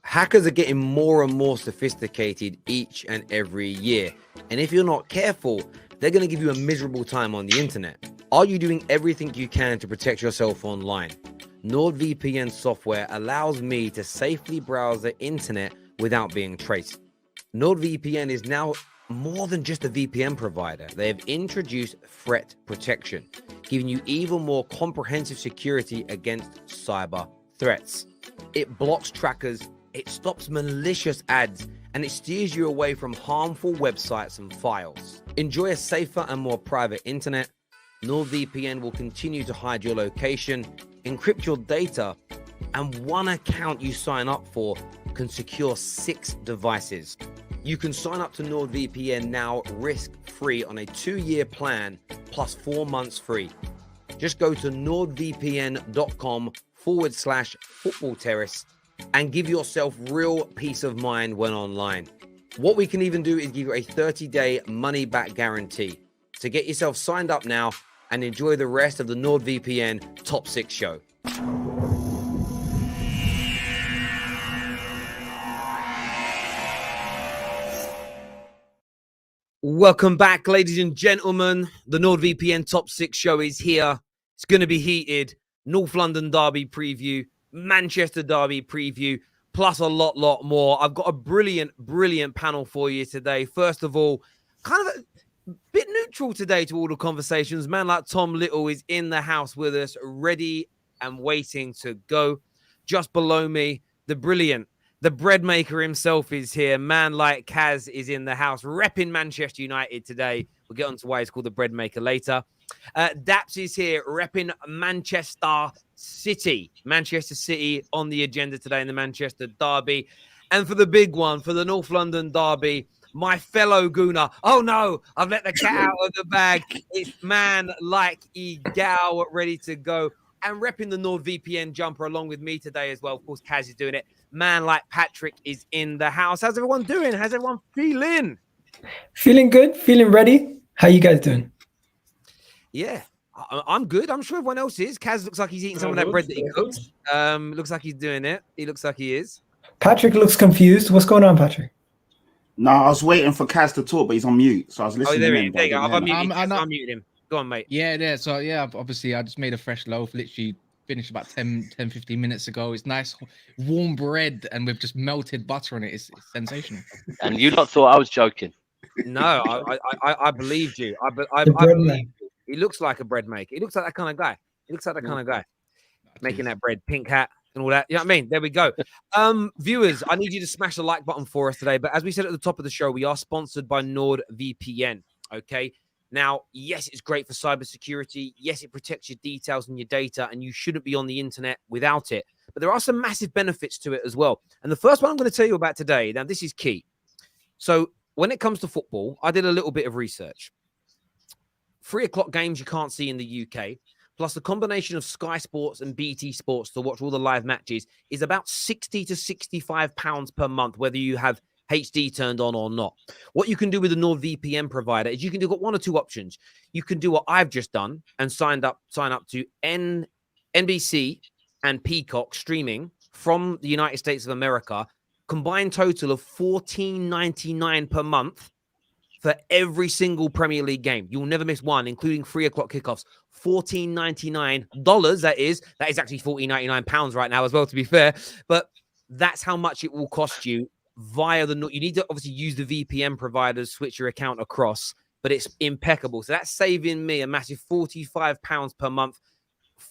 Hackers are getting more and more sophisticated each and every year. And if you're not careful, they're going to give you a miserable time on the internet. Are you doing everything you can to protect yourself online? NordVPN software allows me to safely browse the internet without being traced. NordVPN is now more than just a VPN provider. They have introduced threat protection, giving you even more comprehensive security against cyber threats. It blocks trackers, it stops malicious ads, and it steers you away from harmful websites and files. Enjoy a safer and more private internet. NordVPN will continue to hide your location, encrypt your data, and one account you sign up for can secure 6 devices. You can sign up to NordVPN now risk-free on a 2-year plan plus 4 months free. Just go to nordvpn.com/football terrace and give yourself real peace of mind when online. What we can even do is give you a 30-day money-back guarantee. So get yourself signed up now and enjoy the rest of the NordVPN Top 6 show. Welcome back, ladies and gentlemen. The NordVPN Top 6 show is here. It's going to be heated. North London Derby preview, Manchester Derby preview, plus a lot more. I've got a brilliant panel for you today. First of all, kind of a bit neutral today to all the conversations. Man like Tom Little is in the house with us, ready and waiting to go. Just below me, the bread maker himself is here. Man like Kaz is in the house, repping Manchester United today. We'll get on to why he's called the bread maker later. Daps is here, repping Manchester City. Manchester City on the agenda today in the Manchester Derby. And for the big one, for the North London Derby, my fellow Gooner. Oh no, I've let the cat out of the bag. It's man like Egal ready to go. And repping the NordVPN jumper along with me today as well. Of course, Kaz is doing it. Man like Patrick is in the house. How's everyone doing? How's everyone feeling? Feeling good, feeling ready. How you guys doing? Yeah, I'm good. I'm sure everyone else is. Kaz looks like he's eating some of that bread that he cooked. Looks like he's doing it. He looks like he is. Patrick looks confused. What's going on, Patrick? No, I was waiting for Kaz to talk, but he's on mute. So I was listening. Oh, there you go. I've unmuted him. Go on, mate. Yeah. So, yeah, obviously, I just made a fresh loaf. Literally finished about 10, 15 minutes ago. It's nice, warm bread, and with just melted butter on it. It's sensational. And you lot thought I was joking. No, I believed you. I believe you. He looks like a bread maker. He looks like that kind of guy. Making that bread, pink hat and all that. You know what I mean? There we go. Viewers, I need you to smash the like button for us today. But as we said at the top of the show, we are sponsored by NordVPN. Okay. Now, yes, it's great for cybersecurity. Yes, it protects your details and your data, and you shouldn't be on the internet without it. But there are some massive benefits to it as well. And the first one I'm going to tell you about today, now this is key. So when it comes to football, I did a little bit of research. 3 o'clock games you can't see in the UK, plus the combination of Sky Sports and BT Sports to watch all the live matches is about £60 to £65 per month, whether you have HD turned on or not. What you can do with a NordVPN provider is you can do one or two options. You can do what I've just done and sign up to NBC and Peacock streaming from the United States of America, combined total of $14.99 per month for every single Premier League game. You'll never miss one, including 3 o'clock kickoffs. $14.99. That is actually £14.99 right now as well, to be fair. But that's how much it will cost you via you need to obviously use the VPN providers, switch your account across, but it's impeccable. So that's saving me a massive £45 per month,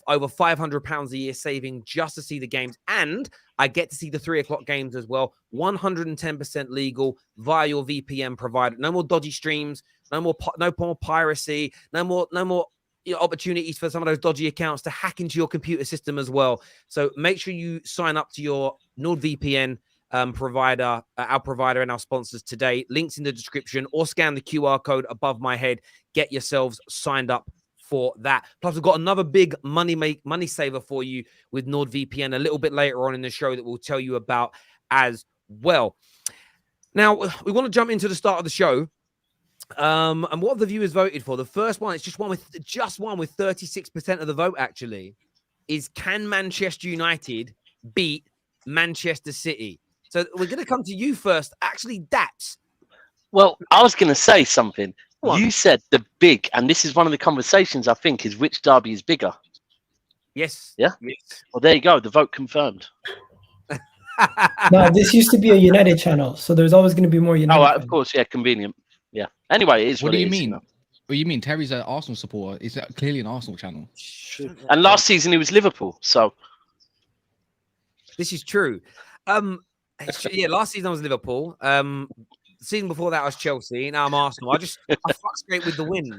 over £500 a year saving just to see the games. And I get to see the 3 o'clock games as well. 110% legal via your VPN provider. No more dodgy streams, no more piracy, no more opportunities for some of those dodgy accounts to hack into your computer system as well. So make sure you sign up to your NordVPN provider, our provider and our sponsors today. Links in the description, or scan the QR code above my head. Get yourselves signed up for that. Plus, we've got another big money saver for you with NordVPN a little bit later on in the show that we'll tell you about as well. Now, we want to jump into the start of the show. And what have the viewers voted for? The first one, it's just one with 36% of the vote, actually, is can Manchester United beat Manchester City? So we're going to come to you first. Actually, Daps. Well, I was going to say something. Go on. You said the big, and this is one of the conversations I think is which derby is bigger. Yes. Yeah? Yes. Well, there you go. The vote confirmed. No, this used to be a United channel, so there's always going to be more United. Oh, of fans. course. Yeah, convenient. Yeah. Anyway, it is What what do it you is, mean? know. What do you mean? Terry's an Arsenal supporter. It's clearly an Arsenal channel. And last season he was Liverpool. So This is true. Yeah, last season I was Liverpool. The season before that I was Chelsea. Now I'm Arsenal. I fuck straight with the wind.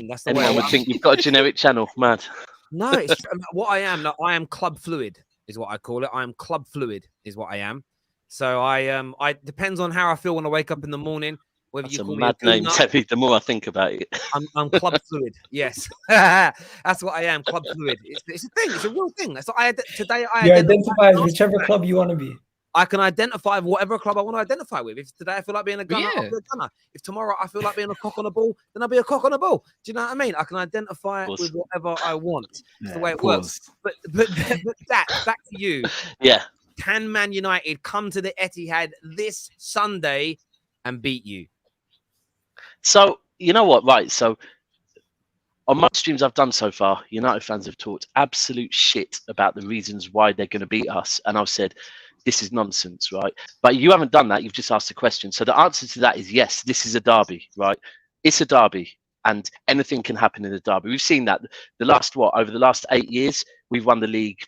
That's the way I anyone would think you've got a generic channel, mad. No, it's what I am. No, I am club fluid, is what I call it. I am club fluid, is what I am. So I depends on how I feel when I wake up in the morning. Whether That's you call a me mad name, Tevy, the more I think about it. I'm club fluid. Yes, that's what I am. Club fluid. It's a thing. It's a real thing. That's what today. You identify as whichever club you want to be. I can identify with whatever club I want to identify with. If today I feel like being a gunner, I'll be a gunner. If tomorrow I feel like being a cock on a ball, then I'll be a cock on a ball. Do you know what I mean? I can identify with whatever I want. It's the way it works. But that, back to you. Yeah. Can Man United come to the Etihad this Sunday and beat you? So, you know what? Right. So, on most streams I've done so far, United fans have talked absolute shit about the reasons why they're going to beat us. And I've said, this is nonsense, right? But you haven't done that. You've just asked a question. So the answer to that is yes, this is a derby, right? It's a derby and anything can happen in a derby. We've seen that over the last 8 years, we've won the league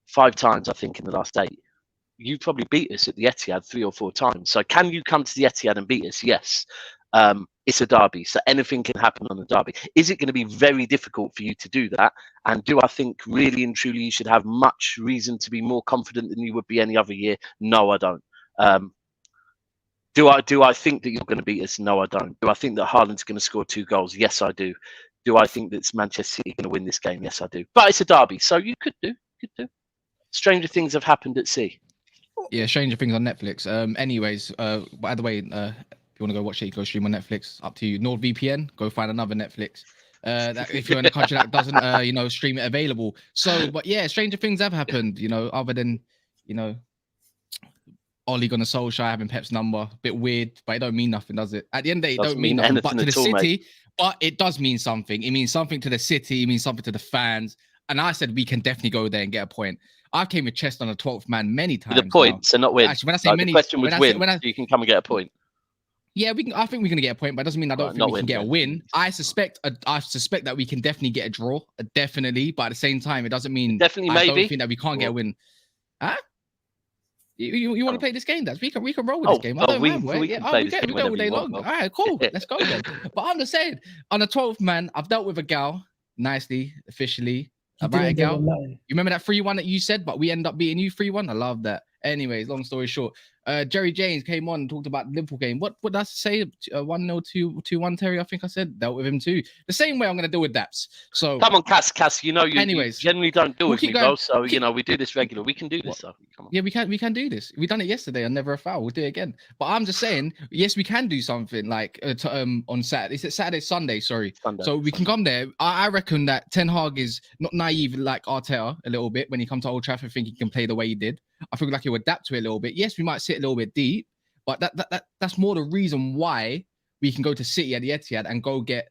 5 times, I think, in the last 8. You probably beat us at the Etihad 3 or 4 times. So can you come to the Etihad and beat us? Yes. It's a derby, so anything can happen on a derby. Is it going to be very difficult for you to do that? And do I think really and truly you should have much reason to be more confident than you would be any other year? No, I don't. Do I think that you're going to beat us? No, I don't. Do I think that Haaland's going to score 2 goals? Yes, I do. Do I think that Manchester City going to win this game? Yes, I do. But it's a derby, so you could do. Stranger things have happened at sea. Yeah, Stranger Things on Netflix. Anyways, by the way, if you want to go watch it, go stream on Netflix. Up to you. NordVPN, go find another Netflix. If you're in a country that doesn't, stream it available. So, but yeah, stranger things have happened. Other than, Ollie gonna Solskjaer having Pep's number, bit weird, but it don't mean nothing, does it? At the end of the day, it don't mean nothing. But to the city, but it does mean something. It means something to the city. It means something to the fans. And I said we can definitely go there and get a point. I came with chest on the 12th man many times. The point, so not win. Actually, when I say many, the question was win. You can come and get a point. Yeah, we can. I think we're gonna get a point, but it doesn't mean I don't think we can get a win. I suspect that we can definitely get a draw, definitely. But at the same time, it doesn't mean I don't think that we can't get a win. Huh? You want to play this game? We can roll with this game. I don't mind. We go all day long. All right, cool. Let's go then. But I'm just saying, on the 12th man, I've dealt with Egal nicely, officially. Right, Egal? You remember that 3-1 that you said, but we end up beating you 3-1? I love that. Anyways, long story short, Jerry James came on and talked about the Liverpool game. What did I say? 1-0, 2-1, Terry, I think I said. Dealt with him too. The same way I'm going to deal with Daps. So come on, Cass, you generally don't deal with me, bro. So, we do this regular. We can do this. So, come on. Yeah, we can do this. We done it yesterday and never a foul. We'll do it again. But I'm just saying, yes, we can do something like on Saturday. Is it Saturday, Sunday? Sorry. So we can come there. I reckon that Ten Hag is not naive like Arteta a little bit when he comes to Old Trafford, think he can play the way he did. I feel like he'll adapt to it a little bit. Yes, we might sit a little bit deep, but that's more the reason why we can go to City at the Etihad and go get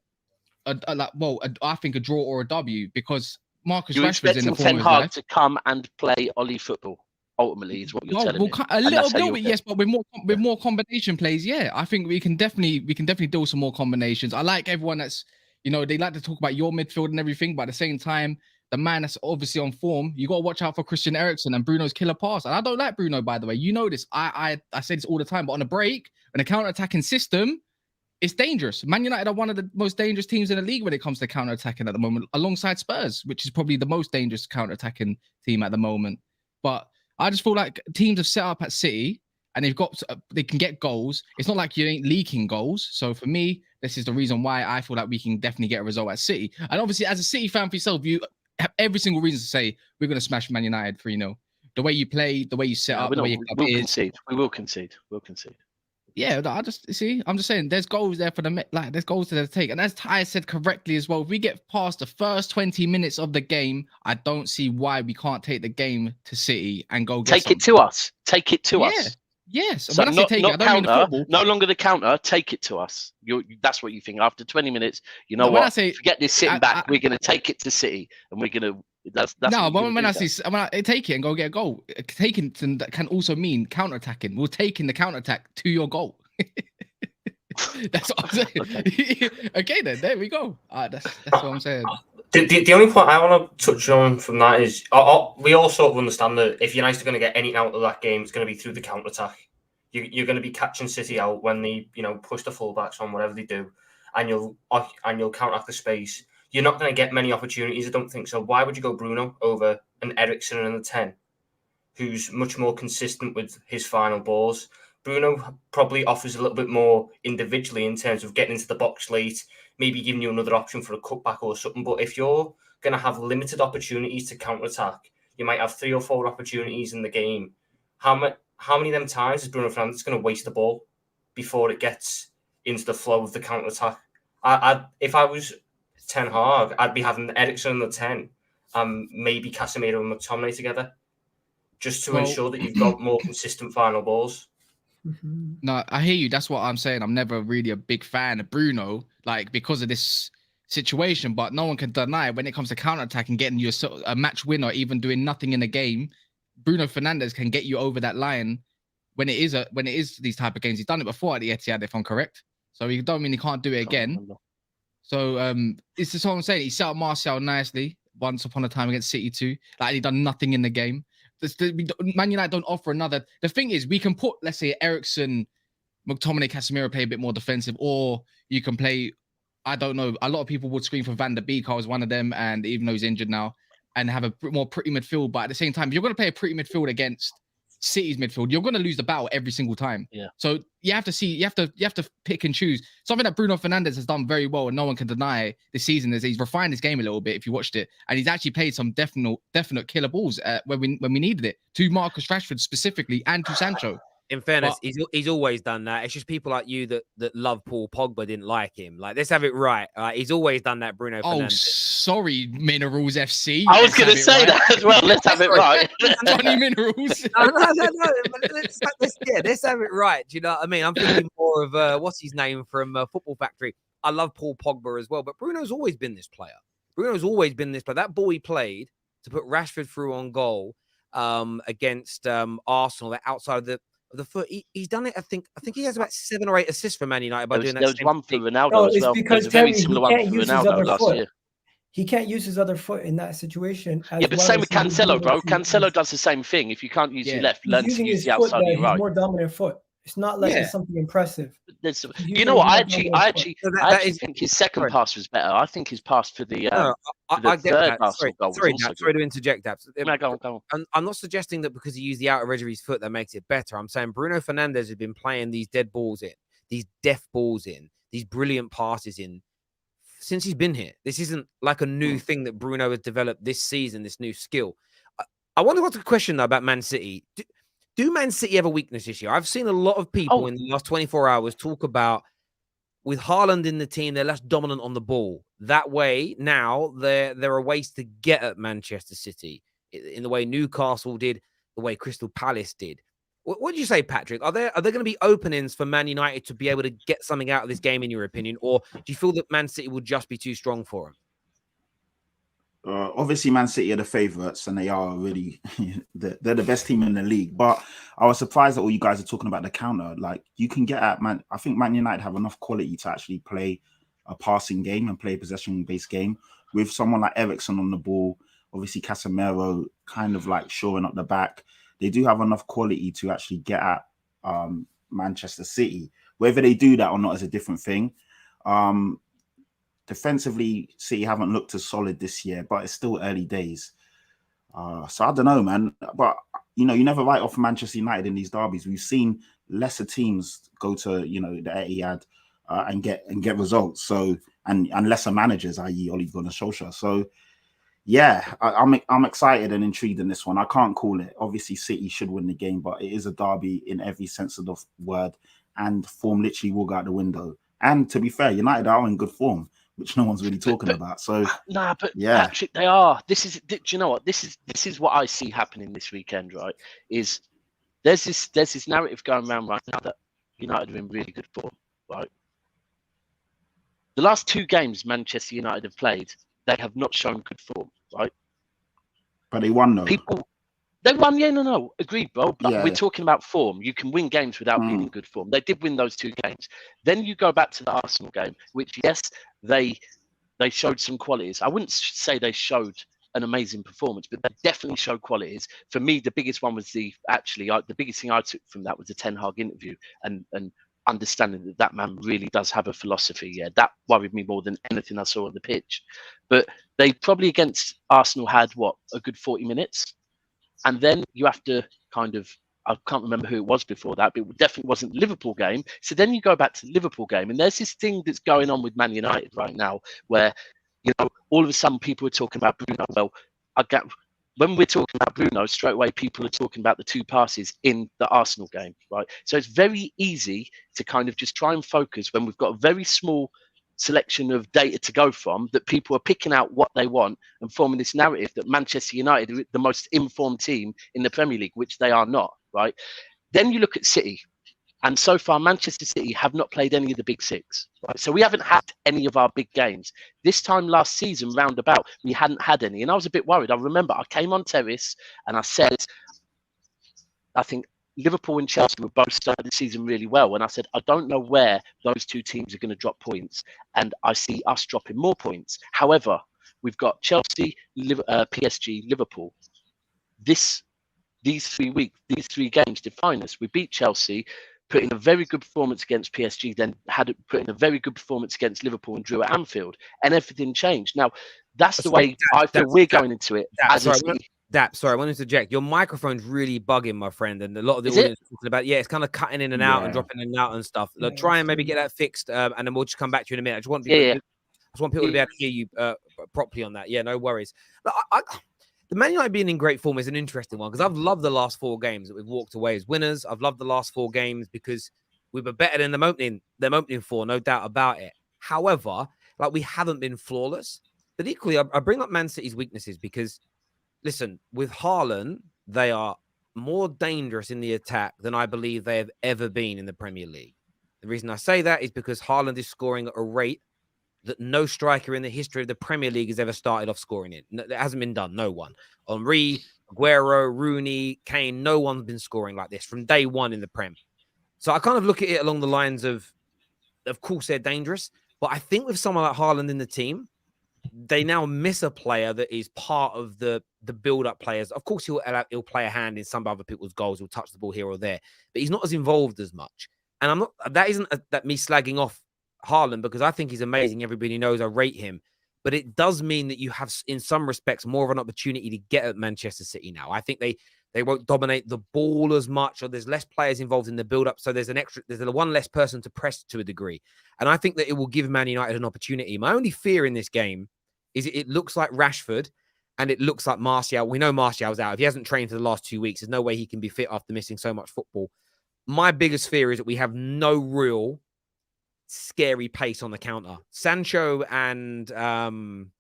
I think a draw or a W, because Marcus Rashford's in the form of his life. To come and play Ollie football. Ultimately, is what you're telling me. A little bit, yes, but with more combination plays, yeah. I think we can definitely do some more combinations. I like everyone that's they like to talk about your midfield and everything, but at the same time, the man that's obviously on form, you got to watch out for Christian Eriksen and Bruno's killer pass. And I don't like Bruno, by the way. You know this. I say this all the time, but on a break, in a counter-attacking system, it's dangerous. Man United are one of the most dangerous teams in the league when it comes to counter-attacking at the moment, alongside Spurs, which is probably the most dangerous counter-attacking team at the moment. But I just feel like teams have set up at City and they can get goals. It's not like you ain't leaking goals. So for me, this is the reason why I feel like we can definitely get a result at City. And obviously, as a City fan for yourself, you have every single reason to say we're going to smash Man United 3-0. The way you play, the way you set up, the way you concede. We will concede. We'll concede. Yeah, no, I'm just saying there's goals there for there's goals to take. And as Ty said correctly as well, if we get past the first 20 minutes of the game, I don't see why we can't take the game to City and go get Take it to us. Take it to us. Yes. So when I say take it, I don't mean the football. No longer the counter. Take it to us. That's what you think. After 20 minutes, you know No, what? when I say, forget this sitting back. We're going to take it to City, and we're going to. That's no. But when I take it and go get a goal, taking can also mean counter-attacking. We're taking the counter-attack to your goal. That's what I'm saying. Okay, then there we go. That's what I'm saying. The only point I want to touch on from that is we all sort of understand that if United are going to get anything out of that game, it's going to be through the counter attack. You're going to be catching City out when they push the fullbacks on, whatever they do, and you'll counteract the space. You're not going to get many opportunities, I don't think so. Why would you go Bruno over an Eriksen and a 10, who's much more consistent with his final balls? Bruno probably offers a little bit more individually in terms of getting into the box late, maybe giving you another option for a cutback or something. But if you're going to have limited opportunities to counter-attack, you might have 3 or 4 opportunities in the game. How many of them times is Bruno Fernandes going to waste the ball before it gets into the flow of the counter-attack? If I was Ten Hag, I'd be having Eriksen and the 10 and maybe Casemiro and McTominay together just to ensure that you've got more consistent final balls. No, I hear you. That's what I'm saying. I'm never really a big fan of Bruno, because of this situation. But no one can deny when it comes to counter-attack and getting you a match winner, even doing nothing in a game, Bruno Fernandes can get you over that line when it is these type of games. He's done it before at the Etihad, if I'm correct. So he don't mean he can't do it again. So it's just what I'm saying. He set up Martial nicely once upon a time against City too. He done nothing in the game. Man United don't offer another. The thing is, we can put, let's say, Eriksen, McTominay, Casemiro play a bit more defensive, or you can play, I don't know, a lot of people would scream for Van der Beek. I was one of them, and even though he's injured now, and have a more pretty midfield. But at the same time, if you're going to play a pretty midfield against City's midfield, you're going to lose the battle every single time. Yeah. So you have to pick and choose. Something that Bruno Fernandes has done very well, and no one can deny this season, is he's refined his game a little bit. If you watched it, and he's actually played some definite killer balls when we needed it, to Marcus Rashford specifically and to Sancho. In fairness, he's always done that. It's just people like you that love Paul Pogba didn't like him. Let's have it right. He's always done that, Bruno Fernandes. Oh, sorry, Minerals FC. I was going to say that as well. Let's have it right. Johnny Minerals. No. Let's have it right. Do you know what I mean? I'm thinking more of what's his name from Football Factory. I love Paul Pogba as well, but Bruno's always been this player. That ball he played to put Rashford through on goal against Arsenal, that outside of the foot, he's done it. I think he has about 7 or 8 assists for Man United by doing that. There was one for Ronaldo as well. Because very similar one for Ronaldo last year. He can't use his other foot in that situation. But same with Cancelo, bro. Cancelo does the same thing. If you can't use your left, learn to use the outside of your right. More dominant foot. It's not like it's something impressive. You know what? I actually think his second pass was better. I think his pass for the third pass goal was sorry to interject, Abs. Go on. I'm not suggesting that because he used the outer edge of his foot that makes it better. I'm saying Bruno Fernandes has been playing these dead balls in, these deaf balls in, these brilliant passes in since he's been here. This isn't like a new thing that Bruno has developed this season, this new skill. I want to ask a question though about Man City. Do Man City have a weakness this year? I've seen a lot of people in the last 24 hours talk about, with Haaland in the team, they're less dominant on the ball. That way, now there are ways to get at Manchester City in the way Newcastle did, the way Crystal Palace did. What do you say, Patrick? Are there going to be openings for Man United to be able to get something out of this game, in your opinion? Or do you feel that Man City will just be too strong for them? Obviously, Man City are the favourites, and they are really they're the best team in the league. But I was surprised that all you guys are talking about the counter. You can get at Man. I think Man United have enough quality to actually play a passing game and play a possession-based game with someone like Eriksen on the ball. Obviously, Casemiro kind of shoring up the back. They do have enough quality to actually get at Manchester City. Whether they do that or not is a different thing. Defensively, City haven't looked as solid this year, but it's still early days. So I don't know, man. But, you never write off Manchester United in these derbies. We've seen lesser teams go to, the Etihad and get results. So, and lesser managers, i.e. Ole Gunnar Solskjaer. So, yeah, I'm excited and intrigued in this one. I can't call it. Obviously, City should win the game, but it is a derby in every sense of the word. and form literally will go out the window. And to be fair, United are in good form, which no one's really talking about. So but yeah, Patrick, they are. Do you know what? This is what I see happening this weekend, right? Is there's this narrative going around right now that United are in really good form, right? The last 2 games Manchester United have played, they have not shown good form, right? but they won though. They won, no, agreed, bro. But we're Yeah. talking about form. You can win games without being in good form. They did win those 2 games. Then you go back to the Arsenal game, which yes, they showed some qualities. I wouldn't say they showed an amazing performance, but they definitely showed qualities. For me, the biggest one was the biggest thing I took from that was the Ten Hag interview and understanding that man really does have a philosophy. Yeah, that worried me more than anything I saw on the pitch. But they probably against Arsenal had a good 40 minutes. And then you have to I can't remember who it was before that, but it definitely wasn't the Liverpool game. So then you go back to the Liverpool game, and there's this thing that's going on with Man United right now where, all of a sudden people are talking about Bruno. Well, when we're talking about Bruno, straight away people are talking about the 2 passes in the Arsenal game, right? So it's very easy to kind of just try and focus when we've got a very small selection of data to go from, that people are picking out what they want and forming this narrative that Manchester United are the most informed team in the Premier League, which they are not, right? Then you look at City, and so far Manchester City have not played any of the big 6, right? So we haven't had any of our big games. This time last season, roundabout, we hadn't had any, and I was a bit worried. I remember I came on Terrace and I said, I think Liverpool and Chelsea were both started the season really well. And I said, I don't know where those 2 teams are going to drop points. And I see us dropping more points. However, we've got Chelsea, PSG, Liverpool. These 3 games define us. We beat Chelsea, put in a very good performance against PSG, then put in a very good performance against Liverpool and drew at Anfield. And everything changed. Now, that's the way I feel we're going into it. Sorry, I want to interject. Your microphone's really bugging, my friend, and a lot of the audience is talking about. Yeah, it's kind of cutting in and out and dropping in and out and stuff. Look, try and maybe get that fixed, and then we'll just come back to you in a minute. I just want people to be able to hear you properly on that. Yeah, no worries. But the Man United being in great form is an interesting one because I've loved the last 4 games that we've walked away as winners. I've loved the last 4 games because we were better than them opening 4, no doubt about it. However, we haven't been flawless. But equally, I bring up Man City's weaknesses because. Listen, with Haaland, they are more dangerous in the attack than I believe they have ever been in the Premier League. The reason I say that is because Haaland is scoring at a rate that no striker in the history of the Premier League has ever started off scoring in. It hasn't been done. No one. Henry, Aguero, Rooney, Kane, no one's been scoring like this from day one in the Prem. So I kind of look at it along the lines of course, they're dangerous. But I think with someone like Haaland in the team, they now miss a player that is part of the build-up players. Of course, he'll play a hand in some other people's goals. He'll touch the ball here or there, but he's not as involved as much. And I'm not. That isn't that me slagging off Haaland because I think he's amazing. Everybody knows I rate him, but it does mean that you have, in some respects, more of an opportunity to get at Manchester City now. I think they won't dominate the ball as much, or there's less players involved in the build-up, so there's one less person to press to a degree. And I think that it will give Man United an opportunity. My only fear in this game is it looks like Rashford and it looks like Martial. We know Martial's out. If he hasn't trained for the last 2 weeks, there's no way he can be fit after missing so much football. My biggest fear is that we have no real scary pace on the counter. Sancho and Anthony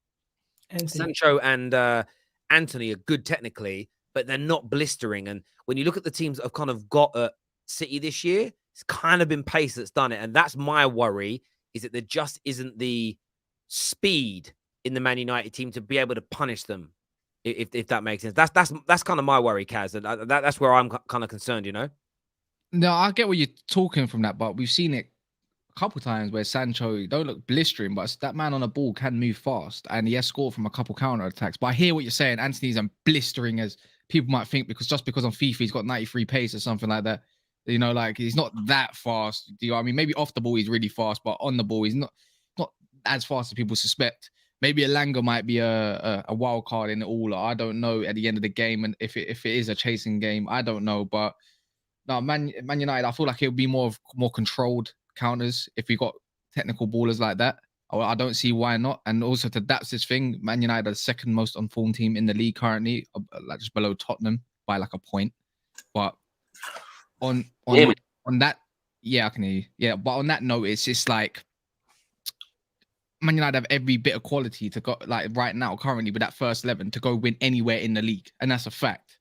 are good technically, but they're not blistering. And when you look at the teams that have kind of got at City this year, it's kind of been pace that's done it. And that's my worry, is that there just isn't the speed in the Man United team to be able to punish them, if that makes sense. That's kind of my worry, Kaz. That's where I'm kind of concerned, No, I get what you're talking from that, but we've seen it a couple times where Sancho don't look blistering, but that man on the ball can move fast, and he has scored from a couple counter attacks. But I hear what you're saying. Anthony's blistering as people might think because on FIFA he's got 93 pace or something like that. He's not that fast. Do you know what I mean? Maybe off the ball he's really fast, but on the ball he's not as fast as people suspect. Maybe Elanga might be a wild card in it all. I don't know at the end of the game, and if it is a chasing game, I don't know. But no, Man United, I feel like it would be more controlled counters if we got technical ballers like that. I don't see why not. And also to that's this thing, Man United are the second most unformed team in the league currently, just below Tottenham by a point. But on that, Yeah, I can hear you. Yeah, but on that note, it's just like Man United have every bit of quality to go, like right now, currently with that first 11 to go win anywhere in the league, and that's a fact,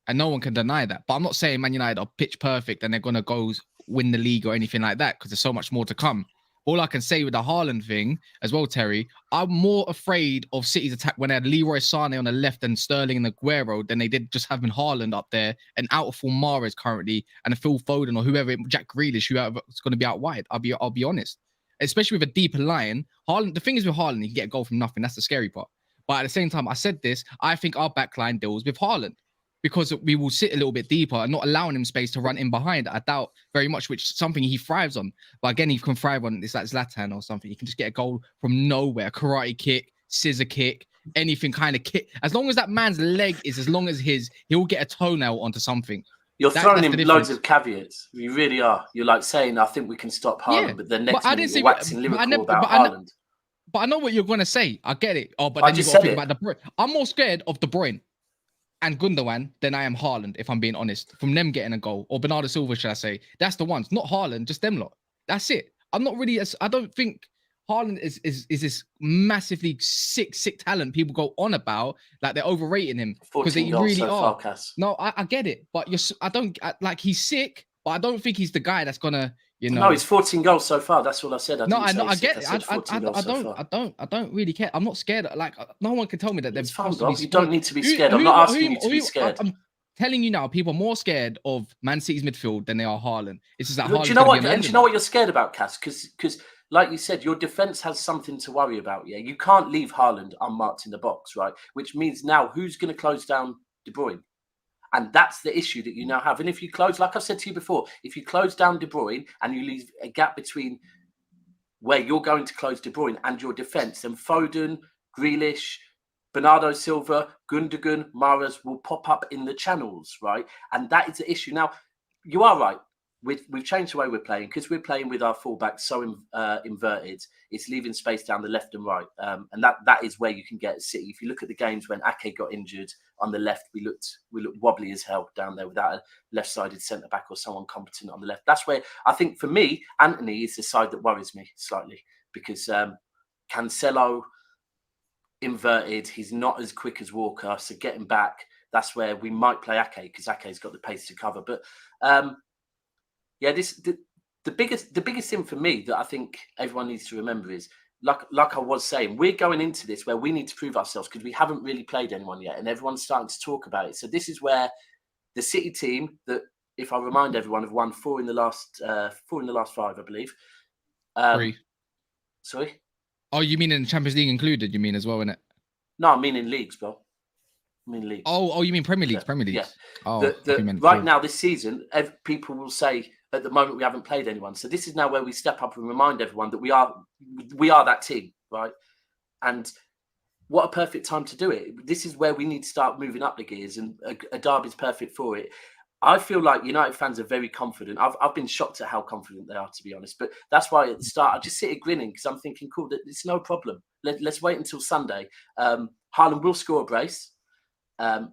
and no one can deny that. But I'm not saying Man United are pitch perfect and they're gonna go win the league or anything like that, because there's so much more to come. All I can say with the Haaland thing as well, Terry, I'm more afraid of City's attack when they had Leroy Sané on the left and Sterling and Aguero than they did just having Haaland up there and out of form Mahrez currently and a Phil Foden or whoever, Jack Grealish, whoever's going to be out wide. I'll be honest. Especially with a deeper line, Haaland. The thing is with Haaland, he can get a goal from nothing. That's the scary part. But at the same time, I said this, I think our backline deals with Haaland, because we will sit a little bit deeper and not allowing him space to run in behind. I doubt very much, which is something he thrives on. But again, he can thrive on, it's like Zlatan or something. He can just get a goal from nowhere, karate kick, scissor kick, anything kind of kick. As long as that man's leg is as long as his, he'll get a toenail onto something. You're throwing in loads of caveats. You really are. You're like saying, I think we can stop Haaland, but then next minute you're waxing lyrical about Haaland. But I know what you're going to say. I get it. Oh, but then you've got to think about De Bruyne. I'm more scared of De Bruyne and Gundogan than I am Haaland, if I'm being honest, from them getting a goal, or Bernardo Silva, should I say. That's the ones, not Haaland, just them lot. That's it. I'm not really, I don't think Haaland is this massively sick talent people go on about, like they're overrating him. Because they really are. No, I get it, but he's sick, but I don't think he's the guy that's going to, No, he's 14 goals so far. That's all I said. I get it. I don't really care. I'm not scared. Like, no one can tell me that they're fine, bro. You don't need to be scared. I'm not asking you to be scared. I'm telling you now, people are more scared of Man City's midfield than they are Haaland. It's just that do you know what? And do you know what you're scared about, Cass? Because like you said, your defense has something to worry about. Yeah, you can't leave Haaland unmarked in the box, right? Which means now who's going to close down De Bruyne? And that's the issue that you now have. And if you close, like I've said to you before, if you close down De Bruyne and you leave a gap between where you're going to close De Bruyne and your defence, then Foden, Grealish, Bernardo Silva, Gundogan, Mahrez will pop up in the channels, right? And that is the issue. Now, you are right. We've changed the way we're playing because we're playing with our fullbacks so inverted. It's leaving space down the left and right, and that is where you can get City. If you look at the games when Ake got injured on the left, we looked wobbly as hell down there without a left-sided centre back or someone competent on the left. That's where I think for me, Anthony is the side that worries me slightly because Cancelo inverted. He's not as quick as Walker, so getting back, that's where we might play Ake because Ake's got the pace to cover, but. Yeah, the biggest thing for me that I think everyone needs to remember is, like I was saying, we're going into this where we need to prove ourselves because we haven't really played anyone yet, and everyone's starting to talk about it. So this is where the City team that, if I remind everyone, have won four in the last 5, I believe. 3. Sorry. Oh, you mean in the Champions League included? You mean as well, innit? No, I mean in leagues, bro. I mean leagues. Oh, you mean Premier League? Yeah. Premier League. Yeah. Oh, right now this season, people will say, at the moment, we haven't played anyone. So this is now where we step up and remind everyone that we are that team, right? And what a perfect time to do it. This is where we need to start moving up the gears, and a derby's perfect for it. I feel like United fans are very confident. I've been shocked at how confident they are, to be honest. But that's why at the start, I just sit here grinning because I'm thinking, cool, it's no problem. Let's wait until Sunday. Haaland will score a brace, and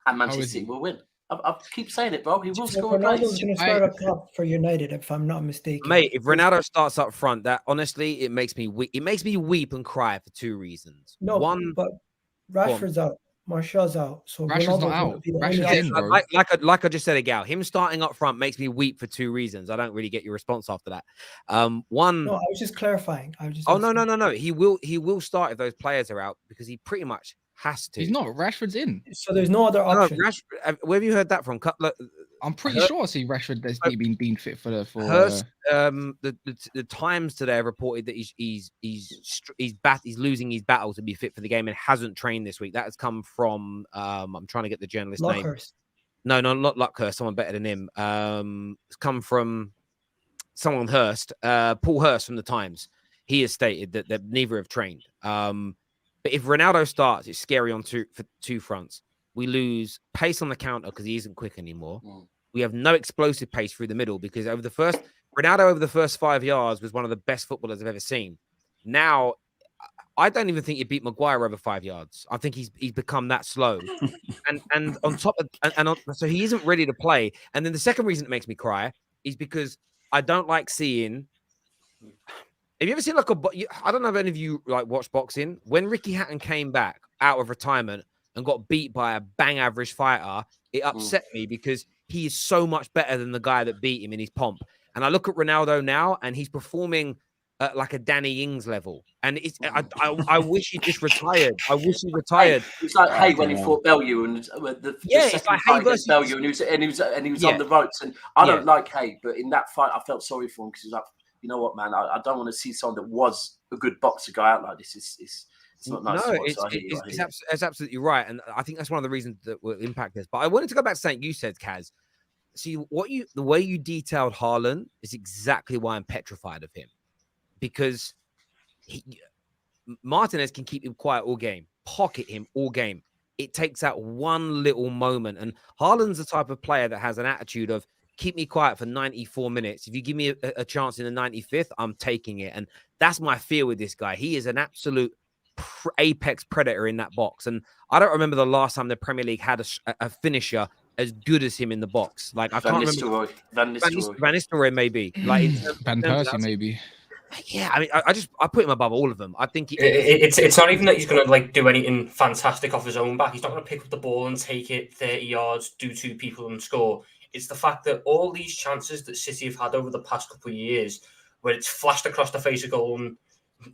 Manchester City will win. I keep saying it, bro. He will score a brace. Ronaldo's going to start up top for United, if I'm not mistaken. Mate, if Ronaldo starts up front, that honestly, it makes me weep. It makes me weep and cry for 2 reasons. No, one, but Rashford's out, Martial's out, so Rashford's not out. Rashford's in, bro. Like I just said, Egal, him starting up front makes me weep for 2 reasons. I don't really get your response after that. One. No, I was just clarifying. No. He will start if those players are out because he pretty much has to. He's not. Rashford's in. So there's no other option. No, Rashford, where have you heard that from? I'm pretty sure I see Rashford has been deemed fit for Hurst. The Times today have reported that he's losing his battle to be fit for the game and hasn't trained this week. That has come from I'm trying to get the journalist name. No, not Luckhurst. Someone better than him. It's come from someone Hurst. Paul Hurst from the Times. He has stated that neither have trained. But if Ronaldo starts, it's scary on two fronts. We lose pace on the counter because he isn't quick anymore. We have no explosive pace through the middle because Ronaldo over the first 5 yards was one of the best footballers I've ever seen. Now, I don't even think he beat Maguire over 5 yards. I think he's become that slow. and on top of so he isn't ready to play. And then the second reason it makes me cry is because I don't like seeing. Have you ever seen like I don't know if any of you like watch boxing. When Ricky Hatton came back out of retirement and got beat by a bang average fighter, it upset me because he is so much better than the guy that beat him in his pomp. And I look at Ronaldo now, and he's performing at like a Danny Ings level. And I wish he just retired. I wish he retired. It's like Hay when he fought Bellew, and the it's second like fight Hay against versus Bellew, and he was on the ropes. And I don't like Hay, but in that fight, I felt sorry for him because he was like, you know what, man, I don't want to see someone that was a good boxer go out like this. It's not nice. No, it's absolutely right, and I think that's one of the reasons that will impact this. But I wanted to go back to something you said, Kaz. See, the way you detailed Haaland is exactly why I'm petrified of him, because Martinez can keep him quiet all game, pocket him all game. It takes that one little moment, and Haaland's the type of player that has an attitude of keep me quiet for 94 minutes. If you give me a chance in the 95th, I'm taking it, and that's my fear with this guy. He is an absolute apex predator in that box, and I don't remember the last time the Premier League had a finisher as good as him in the box. Like I can't remember. Van Nistelrooy maybe. Like Van Persie maybe. Yeah, I mean, I put him above all of them. I think it's not even that he's going to like do anything fantastic off his own back. He's not going to pick up the ball and take it 30 yards, do two people and score. It's the fact that all these chances that City have had over the past couple of years, where it's flashed across the face of goal and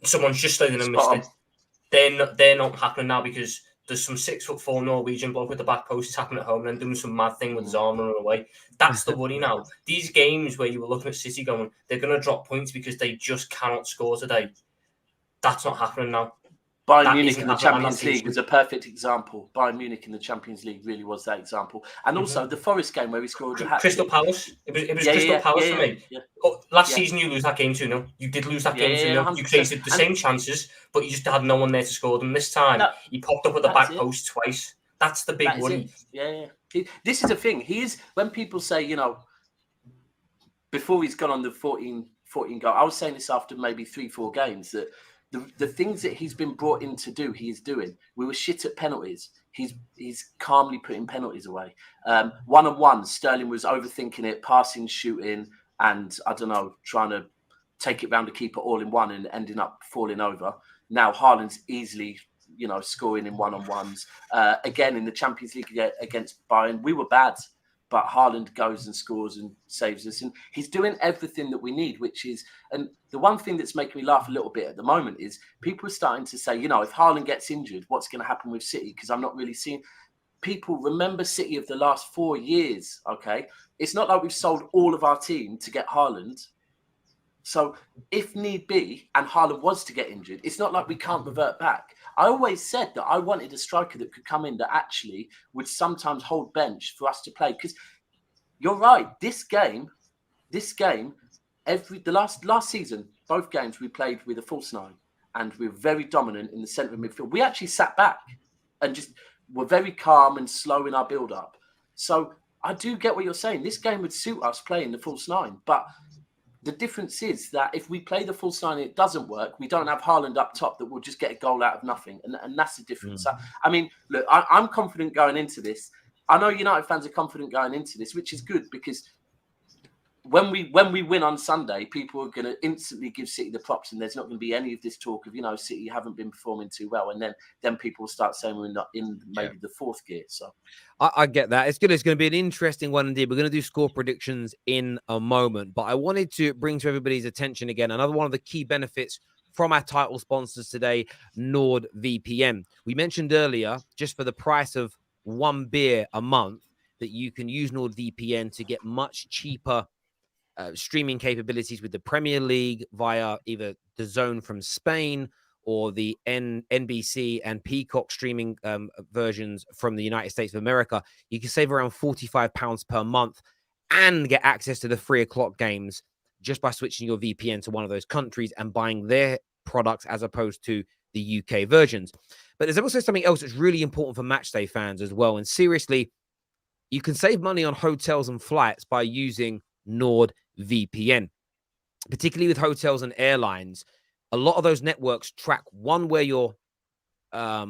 someone's just slid in and missed it, they're not happening now because there's some 6'4" Norwegian bloke with the back post tapping at home and then doing some mad thing with his arm running away. That's the worry now. These games where you were looking at City going, they're going to drop points because they just cannot score today. That's not happening now. Bayern Munich in the Champions League was a perfect example. Bayern Munich in the Champions League really was that example. And also the Forest game where we scored the hat. Crystal Palace. It was Crystal Palace for me. Yeah. Last season you lose that game 2-0. You did lose that game 2-0. You created the same chances, but you just had no one there to score them. This time he popped up at the back post twice. That's the big worry. This is the thing. When people say, you know, before he's gone on the 14 goal, I was saying this after maybe 3-4 games that the things that he's been brought in to do, he is doing. We were shit at penalties. He's calmly putting penalties away. One-on-one, Sterling was overthinking it, passing, shooting, and I don't know, trying to take it round the keeper all in one and ending up falling over. Now Haaland's easily, you know, scoring in one-on-ones. Again, in the Champions League against Bayern, we were bad. But Haaland goes and scores and saves us. And he's doing everything that we need, which is... And the one thing that's making me laugh a little bit at the moment is people are starting to say, you know, if Haaland gets injured, what's going to happen with City? Because I'm not really seeing... People remember City of the last 4 years, okay? It's not like we've sold all of our team to get Haaland. So if need be, and Haaland was to get injured, it's not like we can't revert back. I always said that I wanted a striker that could come in that actually would sometimes hold bench for us to play. Because you're right, this game, the last season, both games we played with a false nine, and we were very dominant in the centre of midfield. We actually sat back and just were very calm and slow in our build-up. So I do get what you're saying. This game would suit us playing the false nine, but the difference is that if we play the false nine and it doesn't work, we don't have Haaland up top that will just get a goal out of nothing. And that's the difference. I mean, look, I'm confident going into this. I know United fans are confident going into this, which is good because when we win on Sunday, people are going to instantly give City the props and there's not going to be any of this talk of, you know, City haven't been performing too well. And then people will start saying we're not in maybe the fourth gear. So I get that. It's good. It's going to be an interesting one indeed. We're going to do score predictions in a moment, but I wanted to bring to everybody's attention again another one of the key benefits from our title sponsors today, NordVPN. We mentioned earlier, just for the price of one beer a month, that you can use NordVPN to get much cheaper streaming capabilities with the Premier League via either the Zone from Spain or the NBC and Peacock streaming versions from the United States of America. You can save around £45 per month and get access to the 3 o'clock games just by switching your VPN to one of those countries and buying their products as opposed to the UK versions. But there's also something else that's really important for matchday fans as well. And seriously, you can save money on hotels and flights by using NordVPN, particularly with hotels and airlines. A lot of those networks track where you are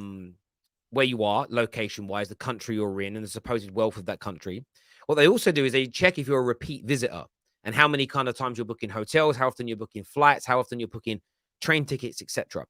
location-wise, the country you're in, and the supposed wealth of that country. What they also do is they check if you're a repeat visitor. and how many kind of times you're booking hotels, how often you're booking flights, how often you're booking train tickets, etc.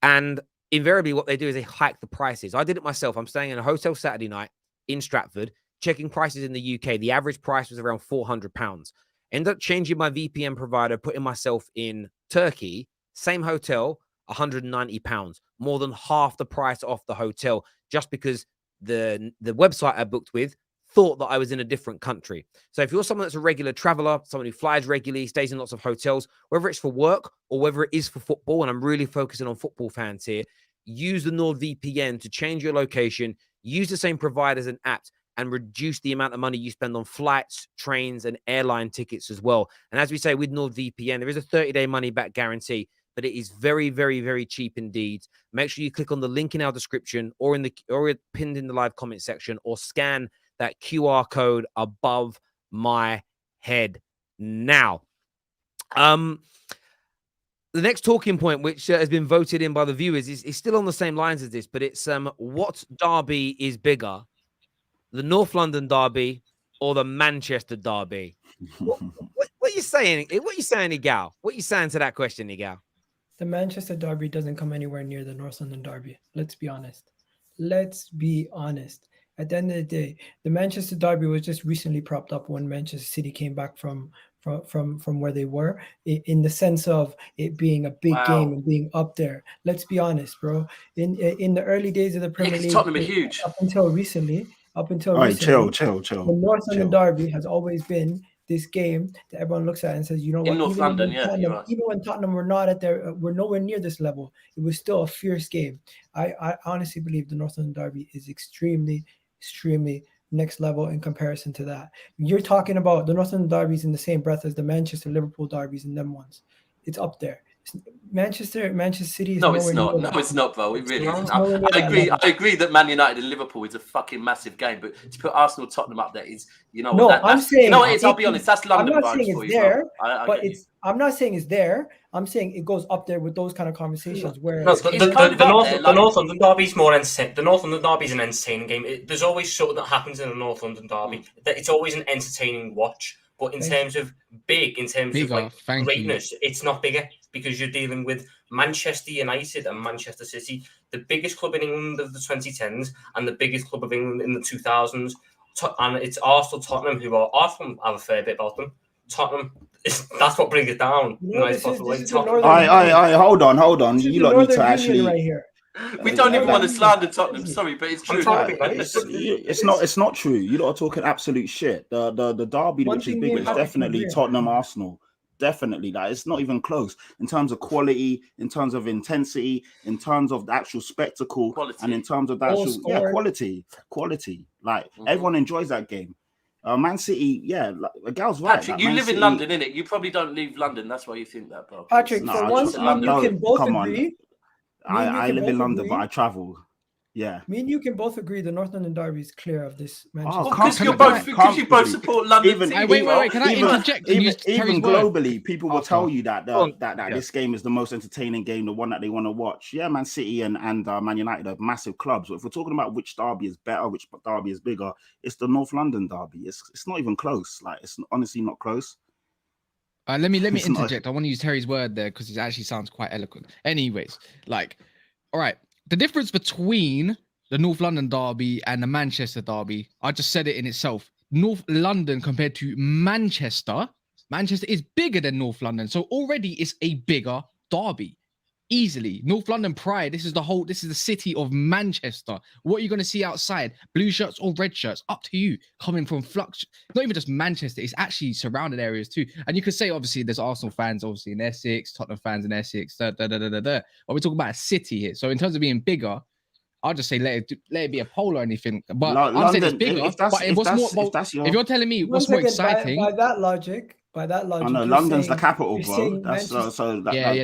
And invariably what they do is they hike the prices. I did it myself. I'm staying in a hotel Saturday night in Stratford, checking prices in the UK. The average price was around £400. Ended up changing my VPN provider, putting myself in Turkey, same hotel, £190, more than half the price off the hotel, just because the website I booked with thought that I was in a different country. So if you're someone that's a regular traveler, someone who flies regularly, stays in lots of hotels, whether it's for work or whether it is for football, and I'm really focusing on football fans here, use the NordVPN to change your location, use the same providers and apps, and reduce the amount of money you spend on flights, trains, and airline tickets as well. And as we say with NordVPN, there is a 30-day money-back guarantee, but it is very, very, very cheap indeed. Make sure you click on the link in our description or pinned in the live comment section, or scan that QR code above my head now. The next talking point, which has been voted in by the viewers, is still on the same lines as this, but it's what derby is bigger, the North London derby or the Manchester derby? What are you saying? What are you saying, Egal? What are you saying to that question, Egal? The Manchester derby doesn't come anywhere near the North London derby. Let's be honest. Let's be honest. At the end of the day, the Manchester derby was just recently propped up when Manchester City came back from where they were, in the sense of it being a big game and being up there. Let's be honest, bro. In the early days of the Premier League, Tottenham are huge. Up until recently, All right, chill. the North London derby has always been this game that everyone looks at and says, you know what? In North London, Tottenham, even when Tottenham were not at their, were nowhere near this level, it was still a fierce game. I honestly believe the North London derby is extremely next level in comparison to that. You're talking about the North London derbies in the same breath as the Manchester Liverpool derbies and them ones. It's up there. Manchester City is it's not, bro. It really isn't. I agree that Man United and Liverpool is a fucking massive game, but to put Arsenal Tottenham up there is, I'm saying, you know what it is, I'll be honest, that's London I'm not vibes saying for it's you, there, but I'm not saying it's there. I'm saying it goes up there with those kind of conversations. Where the North London derby is more entertaining. The North London derby is an entertaining game. There's always something that happens in the North London derby. It's always an entertaining watch. But in terms of greatness, it's not bigger, because you're dealing with Manchester United and Manchester City, the biggest club in England of the 2010s and the biggest club of England in the 2000s. And it's Arsenal, Tottenham, who are Arsenal have a fair bit about them. Tottenham, that's what brings it down. Hold on. You lot need to actually. Right here. We don't even want to slander Tottenham. Sorry, but it's true. It's not true. You lot are talking absolute shit. The derby which is bigger is definitely Tottenham Arsenal. Definitely, that it's not even close in terms of quality, in terms of intensity, in terms of the actual spectacle, and in terms of the actual quality. Like everyone enjoys that game. Man City, like, Gal's right. Patrick, you live in London, innit? You probably don't leave London. That's why you think that, bro. Patrick, for once, you can both agree. I live in London, but I travel. Yeah. Me and you can both agree the North London derby is clear of this Manchester. Because you both support London. Wait. Can I interject? Even globally, people will tell you that this game is the most entertaining game, the one that they want to watch. Yeah, Man City and Man United are massive clubs. But if we're talking about which derby is better, which derby is bigger, it's the North London derby. It's not even close. Like, it's honestly not close. Let me interject. I want to use Terry's word there because it actually sounds quite eloquent. Anyways, all right. The difference between the North London derby and the Manchester derby, I just said it in itself. North London compared to Manchester is bigger than North London. So already it's a bigger derby. Easily. North London Pride, this is the city of Manchester. What are you going to see outside? Blue shirts or red shirts? Up to you. Coming from flux, not even just Manchester, it's actually surrounded areas too. And you could say, obviously, there's Arsenal fans, obviously, in Essex, Tottenham fans in Essex, But we're talking about a city here. So in terms of being bigger, I'll just say let it be a poll or anything. But I'm saying it's bigger. If you're telling me what's more exciting. By that logic, no, London's the capital, bro. That's North London. Yeah,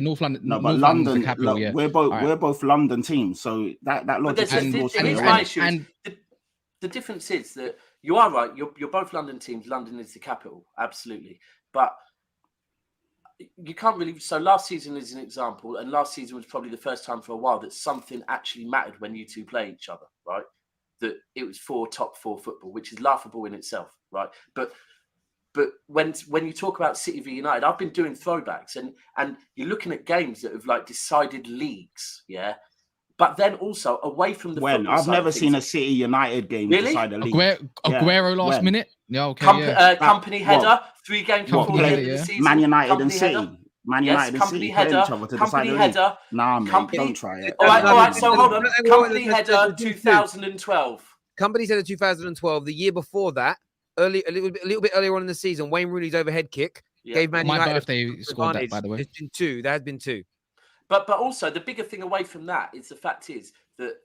North London. No, but London, the capital. Yeah, we're both London teams, so that logic. The difference is that you are right. You're both London teams. London is the capital, absolutely. But you can't really. So last season is an example, and last season was probably the first time for a while that something actually mattered when you two play each other, right? That it was top four football, which is laughable in itself, right? But But when you talk about City v United, I've been doing throwbacks, and you're looking at games that have like decided leagues, yeah. But then also away from the when I've never seen a City United game decide a league. Aguero last minute. Yeah, okay. Company header, 3 games before the end of the season. Man United company and City. Header. Man United and City playing each other to decide the league. Nah, mate, don't try it. All right. So hold on. Company header 2012. Company header 2012. The year before that, a little bit earlier on in the season, Wayne Rooney's overhead kick gave Man United. My birthday scored that, by the way. There's been 2. There has been 2. But also the bigger thing away from that is the fact is that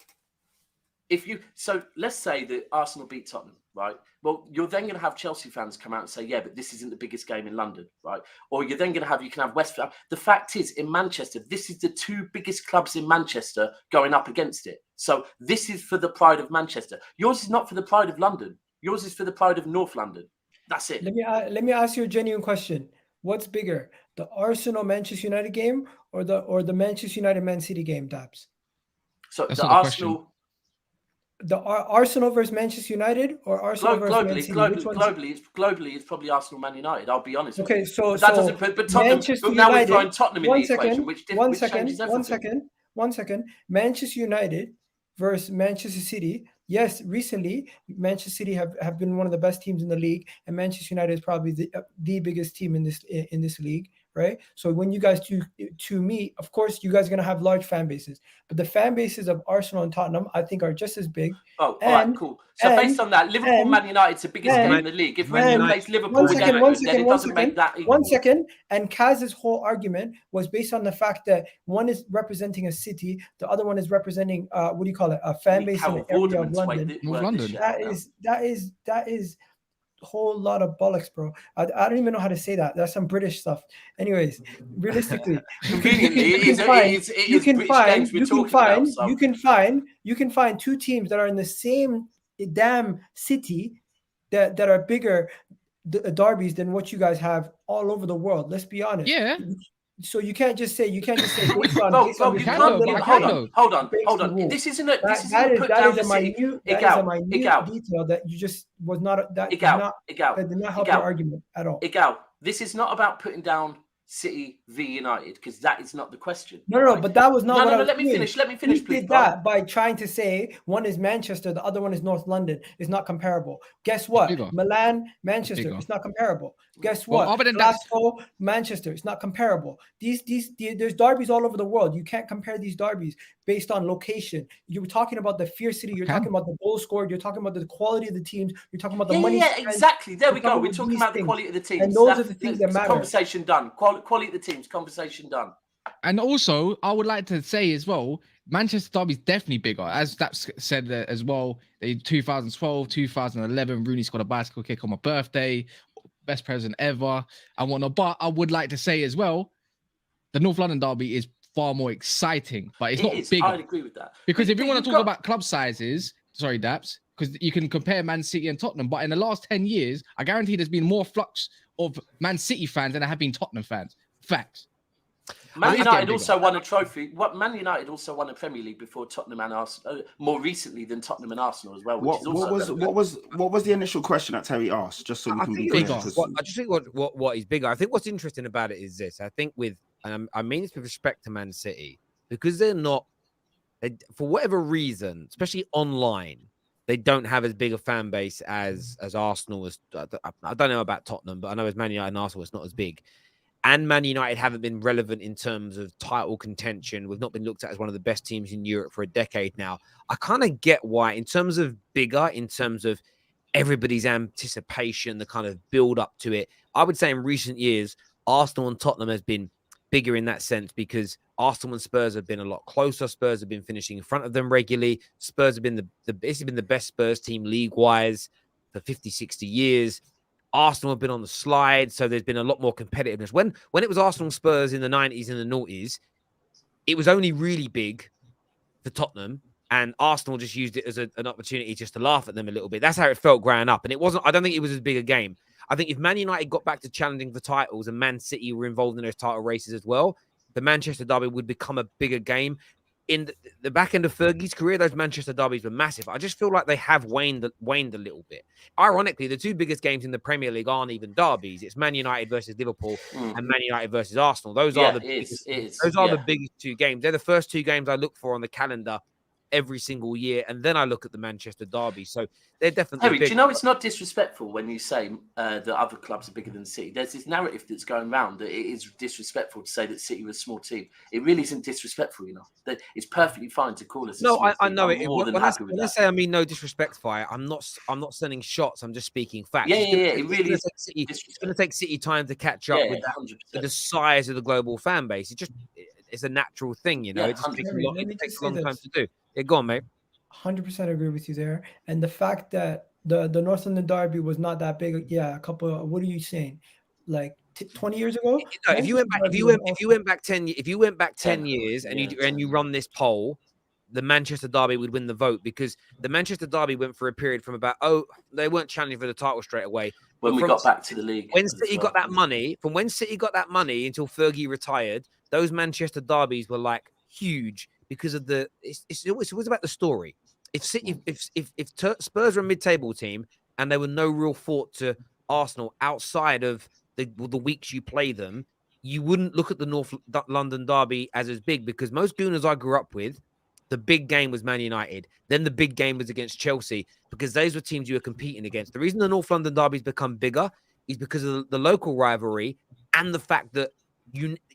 let's say that Arsenal beat Tottenham, right? Well, you're then going to have Chelsea fans come out and say, yeah, but this isn't the biggest game in London, right? Or you're then going to have West Ham. The fact is, in Manchester, this is the 2 biggest clubs in Manchester going up against it. So this is for the pride of Manchester. Yours is not for the pride of London. Yours is for the pride of North London. That's it. Let me ask you a genuine question. What's bigger, the Arsenal Manchester United game or the Manchester United Man City game, Daps? So the Arsenal. The Arsenal versus Manchester United or Arsenal versus Man City? Globally, it's probably Arsenal Man United. I'll be honest. Okay, so that doesn't. But Tottenham. But now we're throwing Tottenham in the equation, which changes everything. One second. Manchester United versus Manchester City. Yes, recently Manchester City have been one of the best teams in the league, and Manchester United is probably the biggest team in this league, right? So when you guys to meet, of course, you guys are gonna have large fan bases, but the fan bases of Arsenal and Tottenham, I think, are just as big. Oh, all right, cool. So based on that, Liverpool, Man United's the biggest game in the league. If Man United plays Liverpool, then it doesn't make that. One second. And Kaz's whole argument was based on the fact that one is representing a city, the other one is representing a fan base in the area of London. That is a whole lot of bollocks, bro. I don't even know how to say that. That's some British stuff. Anyways, realistically, you can find 2 teams that are in the same damn city that are bigger derbies than what you guys have all over the world. Let's be honest. Yeah. So you can't just say hold on. This isn't a minute detail that you just was not that did not help your argument at all. Egal, this is not about putting down City v United, because that is not the question. No, but that was not. No, let me finish. Let me finish, please. Did that by trying to say one is Manchester, the other one is North London. It's not comparable. Guess what? Milan, Manchester. It's not comparable. Guess what? Glasgow, Manchester. It's not comparable. There's derbies all over the world. You can't compare these derbies based on location. You were talking about the fiercity. You're talking about the goal scored. You're talking about the quality of the teams. You're talking about the money. Yeah, exactly. There we go. We're talking about the quality of the teams. And those are the things that matter. Conversation done. Quality of the teams. Conversation done. And also, I would like to say as well, Manchester Derby is definitely bigger. As Daps said as well, they 2012, 2011, Rooney scored a bicycle kick on my birthday, best present ever, and whatnot. But I would like to say as well, the North London Derby is far more exciting, but it's not bigger. I'd agree with that. Because if you want to talk about club sizes, sorry, Daps, because you can compare Man City and Tottenham, but in the last 10 years, I guarantee there's been more flux of Man City fans than there have been Tottenham fans. Facts. Man United also won a trophy. Man United also won a Premier League before Tottenham and Arsenal, more recently than Tottenham and Arsenal as well. What was the initial question that Terry asked? Just so we can be clear. I just think what is bigger. I think what's interesting about it is this. I think I mean this with respect to Man City, because for whatever reason, especially online, they don't have as big a fan base as Arsenal. I don't know about Tottenham, but I know as Man United and Arsenal, it's not as big. And Man United haven't been relevant in terms of title contention. We've not been looked at as one of the best teams in Europe for a decade now. I kind of get why, in terms of bigger, in terms of everybody's anticipation, the kind of build up to it. I would say in recent years, Arsenal and Tottenham has been bigger in that sense, because Arsenal and Spurs have been a lot closer. Spurs have been finishing in front of them regularly. Spurs have been basically been the best Spurs team league-wise for 50, 60 years. Arsenal have been on the slide, so there's been a lot more competitiveness. When it was Arsenal Spurs in the 90s and the noughties, it was only really big for Tottenham, and Arsenal just used it as an opportunity just to laugh at them a little bit. That's how it felt growing up, and it wasn't. I don't think it was as big a game. I think if Man United got back to challenging for titles and Man City were involved in those title races as well, the Manchester Derby would become a bigger game. in the back end of Fergie's career, those Manchester derbies were massive. I just feel like they have waned a little bit. Ironically, the two biggest games in the Premier League aren't even derbies. It's Man United versus Liverpool and Man United versus Arsenal. Those are the biggest two games. They're the first two games I look for on the calendar every single year, and then I look at the Manchester derby. So they're definitely Harry, big. do you know it's not disrespectful when you say that other clubs are bigger than City? There's this narrative that's going around that it is disrespectful to say that City was a small team. It really isn't disrespectful, you know. That it's perfectly fine to call us. No, a I know it. When I say I mean no disrespect for it, I'm not sending shots. I'm just speaking facts. Yeah. It really is. It's going to take City time to catch up with the size of the global fan base. It's a natural thing, you know. It just takes a long time to do. Yeah, go on, mate. 100% agree with you there. And the fact that the North London derby was not that big, a couple of, what are you saying? Like 20 years ago? No, if you went back 10 years and you run this poll, the Manchester derby would win the vote, because the Manchester derby went for a period from about they weren't challenging for the title straight away. When we got back to the league. When City got that money, until Fergie retired, those Manchester derbies were like huge because of it's always about the story. If Spurs were a mid-table team and there were no real thought to Arsenal outside of the weeks you play them, you wouldn't look at the North London derby as big, because most Gooners I grew up with, the big game was Man United. Then the big game was against Chelsea, because those were teams you were competing against. The reason the North London derby's become bigger is because of the local rivalry and the fact that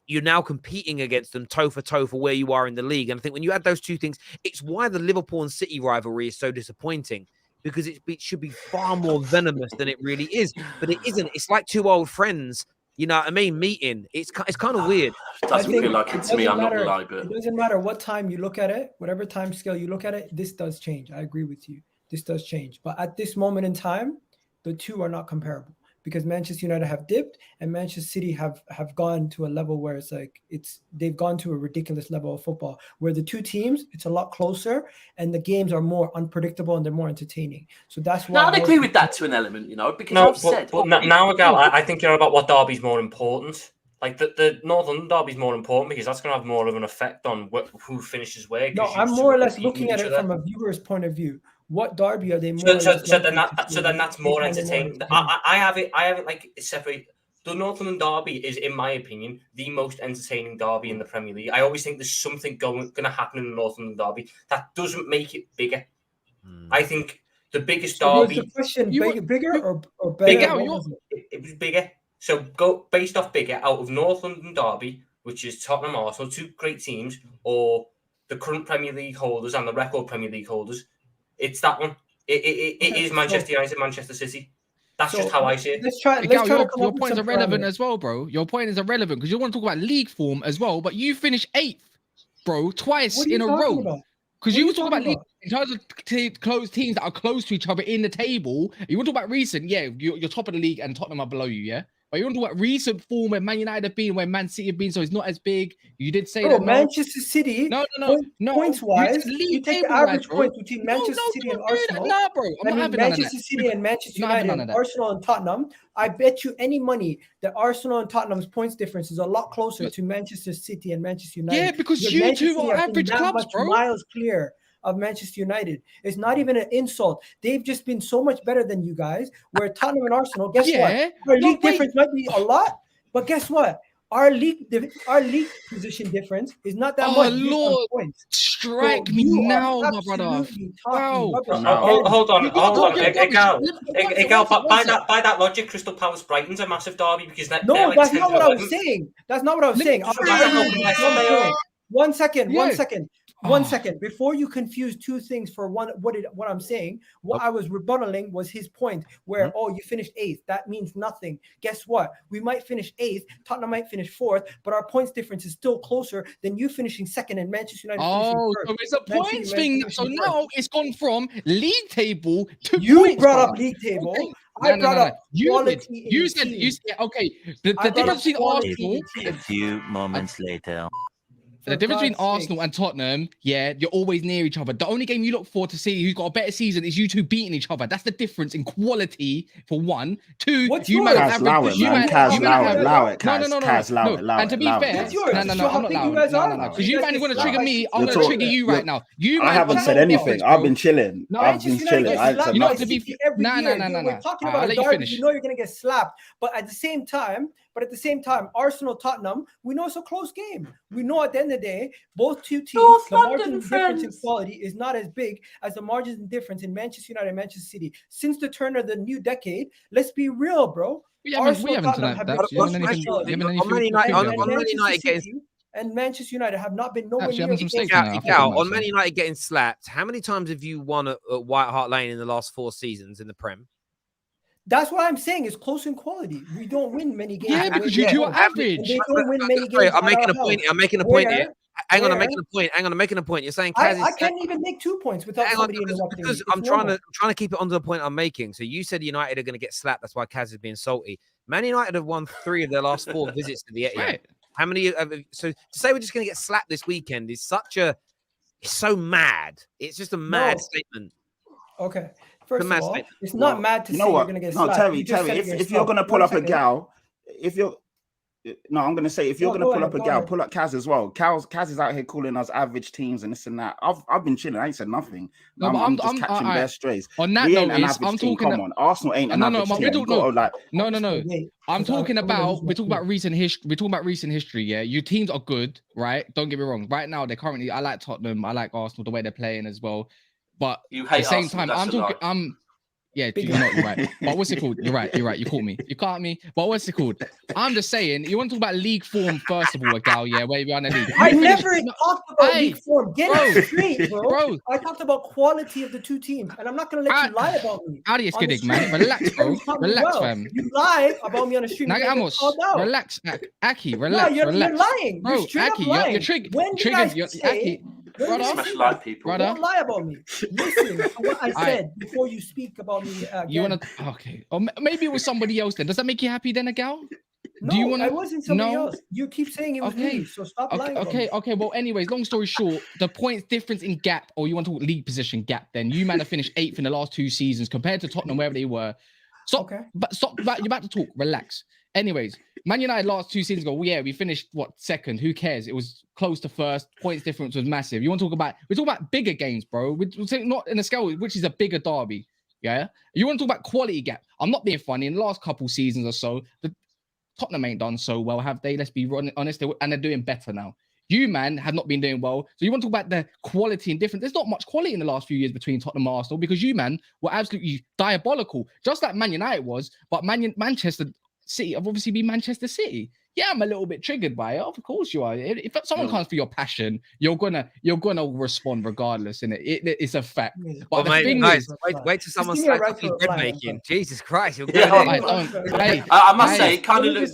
you're now competing against them toe for toe for where you are in the league. And I think when you add those two things, it's why the Liverpool and City rivalry is so disappointing, because it should be far more venomous than it really is. But it isn't. It's like two old friends, you know what I mean, meeting. It's kind of weird. It doesn't feel like it to me, I'm not going to lie. But it doesn't matter what time you look at it, whatever time scale you look at it, this does change. I agree with you. This does change. But at this moment in time, the two are not comparable, because Manchester United have dipped and Manchester City have gone to a level where it's like they've gone to a ridiculous level of football, where the two teams, it's a lot closer and the games are more unpredictable and they're more entertaining. So that's why I'd agree with that to an element, you know, because now, Egal, I think you're about what derby's more important. Like the North London derby's more important because that's going to have more of an effect on who finishes where. No, I'm more or less looking at it from a viewer's point of view. What derby are they more? So then that's more entertaining. I have it like separate. The North London derby is, in my opinion, the most entertaining derby in the Premier League. I always think there's something going to happen in the North London derby that doesn't make it bigger. I think the biggest derby. Was the question bigger or better? Bigger. It was bigger. So go based off bigger out of North London derby, which is Tottenham Arsenal, two great teams, or the current Premier League holders and the record Premier League holders. It's that one. It is Manchester United, Manchester City. That's just how I see it. Let's try your point is irrelevant as well, bro. Your point is irrelevant because you want to talk about league form as well, but you finished 8th, bro, twice in a row. Because you were talking about league in terms of close teams that are close to each other in the table. You want to talk about recent, you're top of the league and Tottenham are below you, yeah? But you want to talk about recent form where Man United have been, where Man City have been, so it's not as big. You did say that. Manchester City. No. Points-wise, you take the average points between Manchester City and Arsenal. Nah, bro. I'm not having Manchester City and Manchester United, and Arsenal and Tottenham. I bet you any money that Arsenal and Tottenham's points difference is a lot closer to Manchester City and Manchester United. Yeah, because you two are average clubs, bro. Miles clear of Manchester United. It's not even an insult. They've just been so much better than you guys. Where Tottenham and Arsenal, guess what? Our league difference might be a lot, but guess what? Our league position difference is not that much. Lord, points. Strike me now, my brother. Wow. Hold on. Egal, by that logic, Crystal Palace Brighton's a massive derby because that's not what I was saying. That's not what I was saying. One second. Before you confuse two things for one, what I'm saying, what I was rebuttaling was his point where, you finished 8th. That means nothing. Guess what? We might finish 8th. Tottenham might finish 4th, but our points difference is still closer than you finishing 2nd and Manchester United finishing 1st. So it's a points thing. So now it's gone from league table to you points. Brought up league table. Okay. I brought up quality. You said okay. The difference between Arsenal. A few moments later. The difference between Arsenal and Tottenham, yeah, you're always near each other. The only game you look forward to see who's got a better season is you two beating each other. That's the difference in quality, for one. Two, you might have average. No. And to be fair, no, I'm not allowing. No. Because you man want to trigger me, I'm going to trigger you right now. I haven't said anything. I've been chilling. I've been chilling. You know, to be no. We're talking about a derby. You know you're going to get slapped, but at the same time, Arsenal Tottenham, we know it's a close game. We know at the end of the day, both two teams, the margin difference in quality is not as big as the margin difference in Manchester United and Manchester City. Since the turn of the new decade, let's be real, bro. We haven't done that. And Manchester United have not been nowhere near. On Man United getting slapped, how many times have you won at White Hart Lane in the last 4 seasons in the Prem? That's what I'm saying. It's close in quality. We don't win many games. Yeah, because you two are average. They don't win many games. I'm making a point. I'm making a point here. Hang on, I'm making a point. You're saying I can't even make 2 points without somebody interrupting me. I'm trying to keep it on the point I'm making. So you said United are going to get slapped. That's why Kaz is being salty. Man United have won 3 of their last 4 visits to the Etihad. Right. How many? So to say we're just going to get slapped this weekend is it's so mad. It's just a mad statement. Okay. First of all, it's not mad to say you're going to get slapped. Terry, if you're going to pull up a gal, if you're going to pull up a gal, pull up Kaz as well. Kaz is out here calling us average teams and this and that. I've been chilling. I ain't said nothing. No, I'm just catching bare strays. On that note, I'm talking. Come on, Arsenal ain't an average team. No. We're talking about recent history. We're talking about recent history. Yeah, your teams are good, right? Don't get me wrong. Right now, I like Tottenham. I like Arsenal the way they're playing as well. But at the same time, I'm talking. Yeah, you're right. But what's it called? You're right. You caught me. You caught me. But what's it called? I'm just saying, you want to talk about league form first of all, Egal, yeah, where you are in the league. I never talked about league form. Get it straight, bro. I talked about quality of the two teams, and I'm not going to let you lie about me. How do you skid, man? Relax, bro. Relax, fam. You lie about me on the stream. Relax, Aki. Relax. You're lying, bro. Aki, you're triggered. Aki. Don't lie about me. Listen to what I said before you speak about me. Okay, or maybe it was somebody else. Then does that make you happy, then, Egal? No, I wasn't somebody else. You keep saying it was me, so stop lying. Okay. Well, anyways, long story short, the points difference in gap, or you want to talk league position gap? Then you man have finished 8th in the last 2 seasons compared to Tottenham, wherever they were. Stop. You're about to talk. Relax. Anyways, Man United last 2 seasons ago, we finished 2nd? Who cares? It was close to 1st. Points difference was massive. We're talking about bigger games, bro. We're not in a scale which is a bigger derby. Yeah. You want to talk about quality gap? I'm not being funny. In the last couple seasons or so, the Tottenham ain't done so well, have they? Let's be honest. And they're doing better now. You, man, have not been doing well. So you want to talk about the quality and difference. There's not much quality in the last few years between Tottenham and Arsenal because you, man, were absolutely diabolical. Just like Man United was. But Manchester City have obviously been Manchester City. Yeah, I'm a little bit triggered by it. Of course you are. If someone comes for your passion, you're gonna respond regardless. It's a fact. But the thing is, wait till someone starts bread making. Jesus Christ! I must say, it kind of looks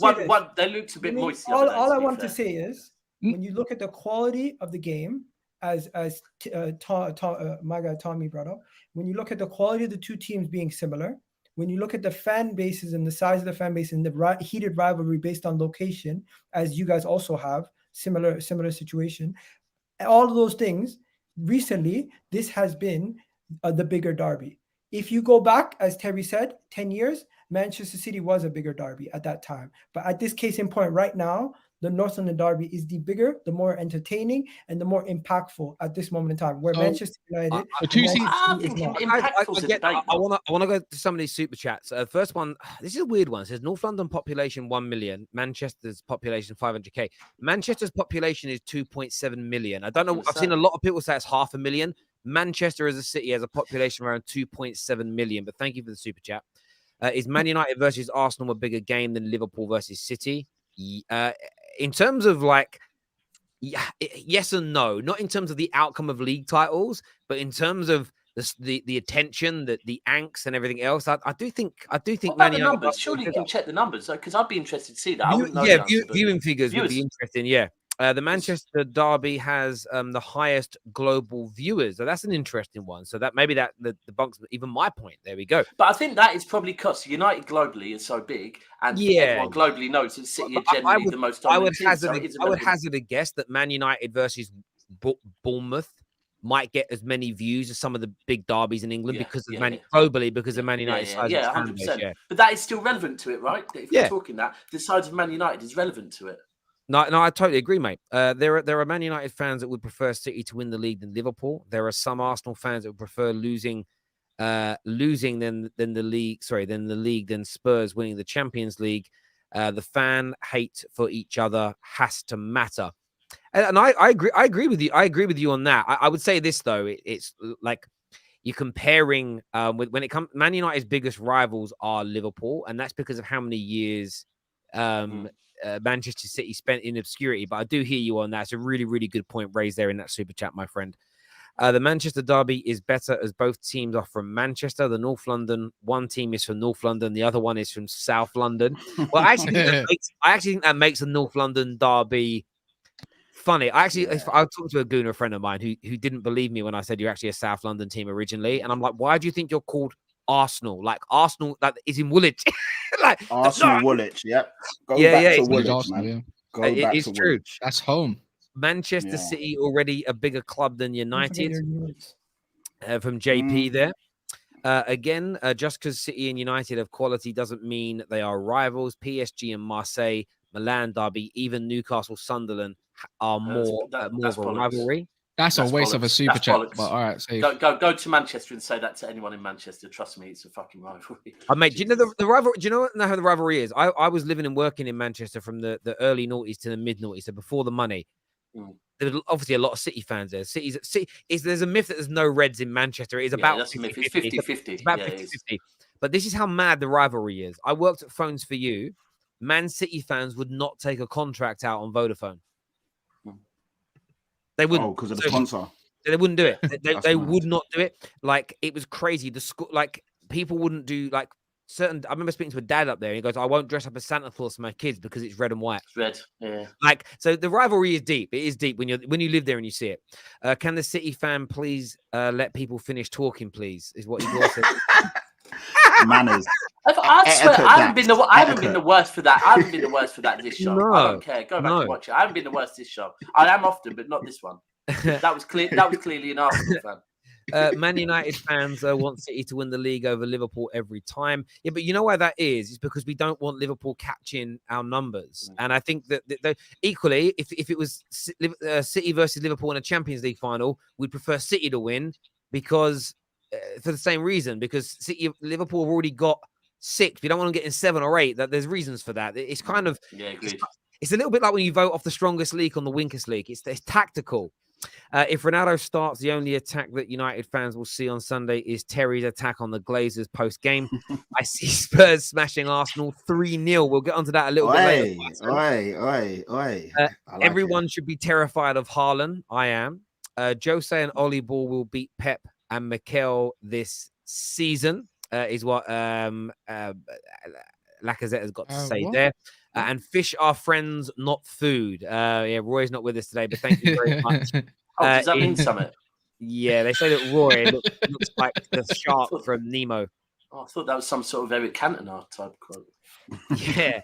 they looked a bit moist. All I want to say is, when you look at the quality of the game, as my guy Tommy brought up, when you look at the quality of the two teams being similar. When you look at the fan bases and the size of the fan base and the heated rivalry based on location, as you guys also have, similar situation, all of those things, recently, this has been the bigger derby. If you go back, as Terry said, 10 years, Manchester City was a bigger derby at that time. But at this case in point right now, the North London derby is the bigger, the more entertaining, and the more impactful at this moment in time. Where Manchester United, I want to go to some of these super chats. First one, this is a weird one. It says North London population 1 million, Manchester's population 500k. Manchester's population is 2.7 million. I don't know. I've seen a lot of people say it's 500,000. Manchester as a city has a population around 2.7 million. But thank you for the super chat. Is Man United versus Arsenal a bigger game than Liverpool versus City? In terms of yes and no, not in terms of the outcome of league titles, but in terms of the attention, the angst, and everything else. I do think. What about the numbers? Surely you can check the numbers because I'd be interested to see that. Viewing figures would be interesting. Yeah. The Manchester derby has the highest global viewers. So that's an interesting one. So that maybe that the bunks even my point. There we go. But I think that is probably because United globally is so big, and everyone globally knows that City are generally the most dominant team. I would hazard a guess that Man United versus Bournemouth might get as many views as some of the big derbies in England because of globally because of Man United size. Yeah, 100%. But that is still relevant to it, right? If we're talking that, the size of Man United is relevant to it. No, I totally agree, mate. There are Man United fans that would prefer City to win the league than Liverpool. There are some Arsenal fans that would prefer losing than the league than Spurs winning the Champions League. The fan hate for each other has to matter, and I agree with you. I agree with you on that. I would say this though, it's like you're comparing when it comes. Man United's biggest rivals are Liverpool, and that's because of how many years. Manchester City spent in obscurity, but I do hear you on that. It's a really, really good point raised there in that super chat, my friend. The Manchester derby is better as both teams are from Manchester. The North London, one team is from North London, the other one is from South London. Well, I actually think that makes the North London derby funny. I talked to a Gooner friend of mine who didn't believe me when I said you're actually a South London team originally, and I'm like, why do you think you're called Arsenal? Like Arsenal that is in Woolwich. Like Arsenal Woolwich, yep. Go back to Woolwich, Arsenal, man. It's true. Woolwich. That's home. Manchester City already a bigger club than United. From JP there. Again, just because City and United have quality doesn't mean they are rivals. PSG and Marseille, Milan derby, even Newcastle, Sunderland are more of a rivalry. That's a waste of a super chat. But all right, so go to Manchester and say that to anyone in Manchester. Trust me, it's a fucking rivalry. Mate, do you know the rivalry? Do you know how the rivalry is? I was living and working in Manchester from the early noughties to the mid noughties, so before the money. There was obviously a lot of City fans there. There's a myth that there's no Reds in Manchester. It's about 50-50. It's 50-50. It's about 50-50. But this is how mad the rivalry is. I worked at Phones for You. Man City fans would not take a contract out on Vodafone. They wouldn't. Oh, because of the sponsor. They wouldn't do it. They would not do it. Like it was crazy. The school, like people wouldn't do like certain. I remember speaking to a dad up there. And he goes, "I won't dress up as Santa Claus for my kids because it's red and white." It's red. Yeah. Like so, the rivalry is deep. It is deep when you live there and you see it. Can the City fan please let people finish talking, please? Is what he said. Manners. I swear, I haven't been the worst for that. I haven't been the worst for that this show. I don't care. Go back and watch it. I haven't been the worst this show. I am often, but not this one. That was clear. That was clearly an Arsenal fan. Man United fans want City to win the league over Liverpool every time. Yeah, but you know why that is? It's because we don't want Liverpool catching our numbers. And I think that equally, if it was City versus Liverpool in a Champions League final, we'd prefer City to win because for the same reason, because Liverpool have already got 6. We don't want them getting 7 or 8. That there's reasons for that. It's kind of it's a little bit like when you vote off the strongest league on the weakest league. It's tactical. If Ronaldo starts, the only attack that United fans will see on Sunday is Terry's attack on the Glazers post game. I see Spurs smashing Arsenal 3-0. We'll get onto that a little bit later. Everyone should be terrified of Haaland. I am. Jose and Oli Ball will beat Pep and Mikel this season. Is what Lacazette has got to say there. And fish are friends, not food. Roy's not with us today, but thank you very much. Does that mean something? Yeah, they say that Roy looks like the shark from Nemo. Oh, I thought that was some sort of Eric Cantona type quote. Yeah.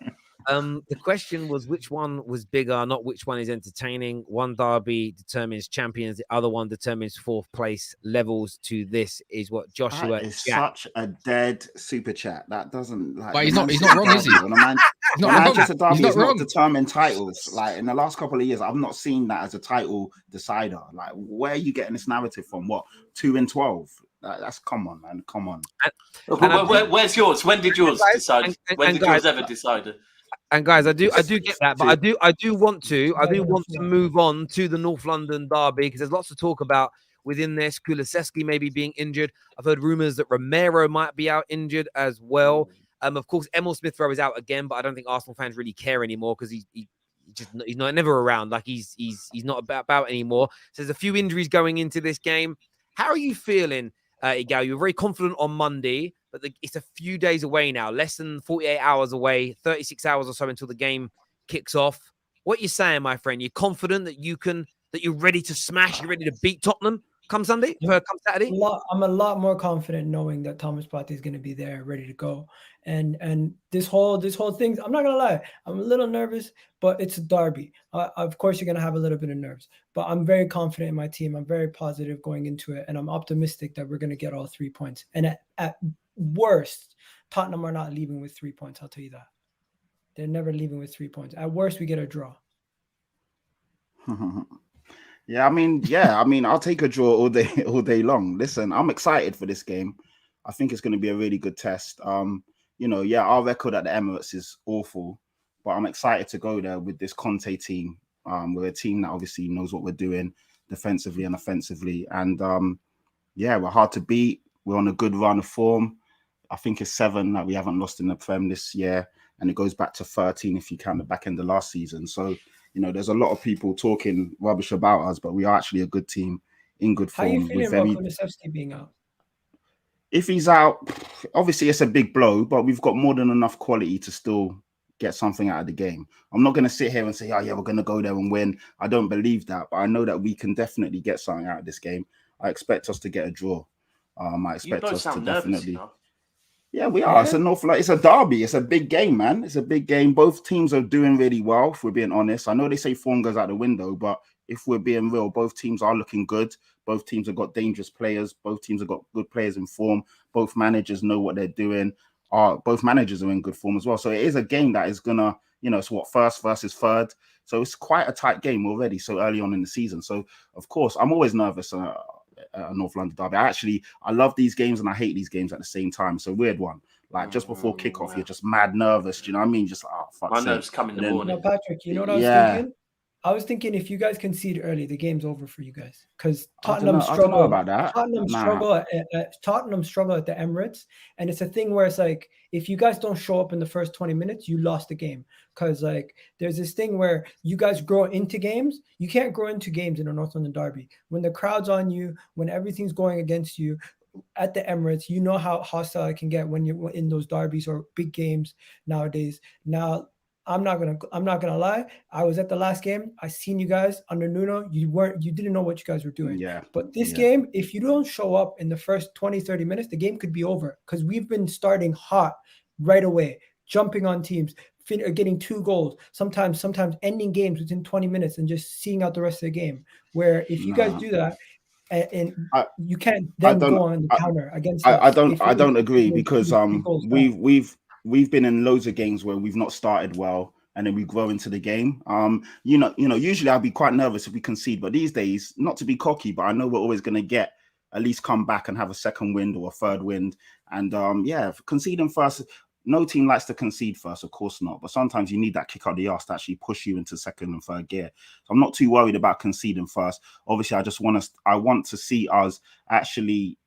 The question was which one was bigger, not which one is entertaining. One derby determines champions, the other one determines 4th place. Levels to this is what Joshua is such a dead super chat. That doesn't like. But he's not wrong, is he? Manchester derby is not determined titles. Like in the last couple of years, I've not seen that as a title decider. Like, where are you getting this narrative from? What 2-12? That's come on, man. Come on. Where's yours? When did yours decide? When did yours ever decide? And guys, I do get that, but I do want to move on to the North London derby because there's lots to talk about within this. Kulusevski maybe being injured. I've heard rumors that Romero might be out injured as well. Of course, Emil Smith Rowe is out again, but I don't think Arsenal fans really care anymore because he's never around. Like he's not about anymore. So there's a few injuries going into this game. How are you feeling, Egal? You were very confident on Monday, but it's a few days away now, less than 48 hours away, 36 hours or so until the game kicks off. what you're saying, my friend, you're confident that you're ready to smash, you're ready to beat Tottenham come Sunday, come Saturday? I'm a lot more confident knowing that Thomas Partey is going to be there, ready to go. And this whole thing, I'm not gonna lie, I'm a little nervous, but it's a derby. Of course, you're gonna have a little bit of nerves, but I'm very confident in my team. I'm very positive going into it, and I'm optimistic that we're gonna get all 3 points. And at worst, Tottenham are not leaving with 3 points. I'll tell you that. They're never leaving with 3 points. At worst, we get a draw. Yeah, I mean, I'll take a draw all day long. Listen, I'm excited for this game. I think it's going to be a really good test. Our record at the Emirates is awful, but I'm excited to go there with this Conte team. We're a team that obviously knows what we're doing defensively and offensively, and we're hard to beat. We're on a good run of form. I think it's 7 that we haven't lost in the Prem this year, and it goes back to 13 if you count the back end of last season. So, there's a lot of people talking rubbish about us, but we are actually a good team in good form. How are you feeling about Kulusevski being out? If he's out, obviously it's a big blow, but we've got more than enough quality to still get something out of the game. I'm not going to sit here and say, we're going to go there and win. I don't believe that, but I know that we can definitely get something out of this game. I expect us to get a draw. I expect us to definitely. Yeah, we are. Yeah. It's a derby. It's a big game, man. It's a big game. Both teams are doing really well, if we're being honest. I know they say form goes out the window, but if we're being real, both teams are looking good. Both teams have got dangerous players. Both teams have got good players in form. Both managers know what they're doing. Both managers are in good form as well. So it is a game that is gonna, it's first versus third. So it's quite a tight game already so early on in the season. So of course, I'm always nervous. North London derby. I love these games and I hate these games at the same time. It's a weird one. Like just before kickoff, you're just mad nervous. Do you know what I mean? Just fuck. My nerves come in the morning. No, Patrick, you know what I was thinking? I was thinking if you guys concede early, the game's over for you guys because Tottenham struggle. I don't know about that. Tottenham struggle at the Emirates, and it's a thing where it's like if you guys don't show up in the first 20 minutes, you lost the game. Because like there's this thing where you guys grow into games. You can't grow into games in a North London derby when the crowd's on you, when everything's going against you. At the Emirates, you know how hostile it can get when you're in those derbies or big games nowadays. Now. I'm not gonna lie. I was at the last game. I seen you guys under Nuno. You didn't know what you guys were doing. Yeah. But this game, if you don't show up in the first 20, 30 minutes, the game could be over because we've been starting hot right away, jumping on teams, getting 2 goals, sometimes ending games within 20 minutes and just seeing out the rest of the game. Where if you guys do that, and you can't then go on the counter against us. I don't agree because we've been in loads of games where we've not started well and then we grow into the game. Usually I'll be quite nervous if we concede, but these days, not to be cocky, but I know we're always going to get at least come back and have a second wind or a third wind. And conceding first, no team likes to concede first, of course not. But sometimes you need that kick out the arse to actually push you into second and third gear. So I'm not too worried about conceding first. Obviously, I want to see us actually,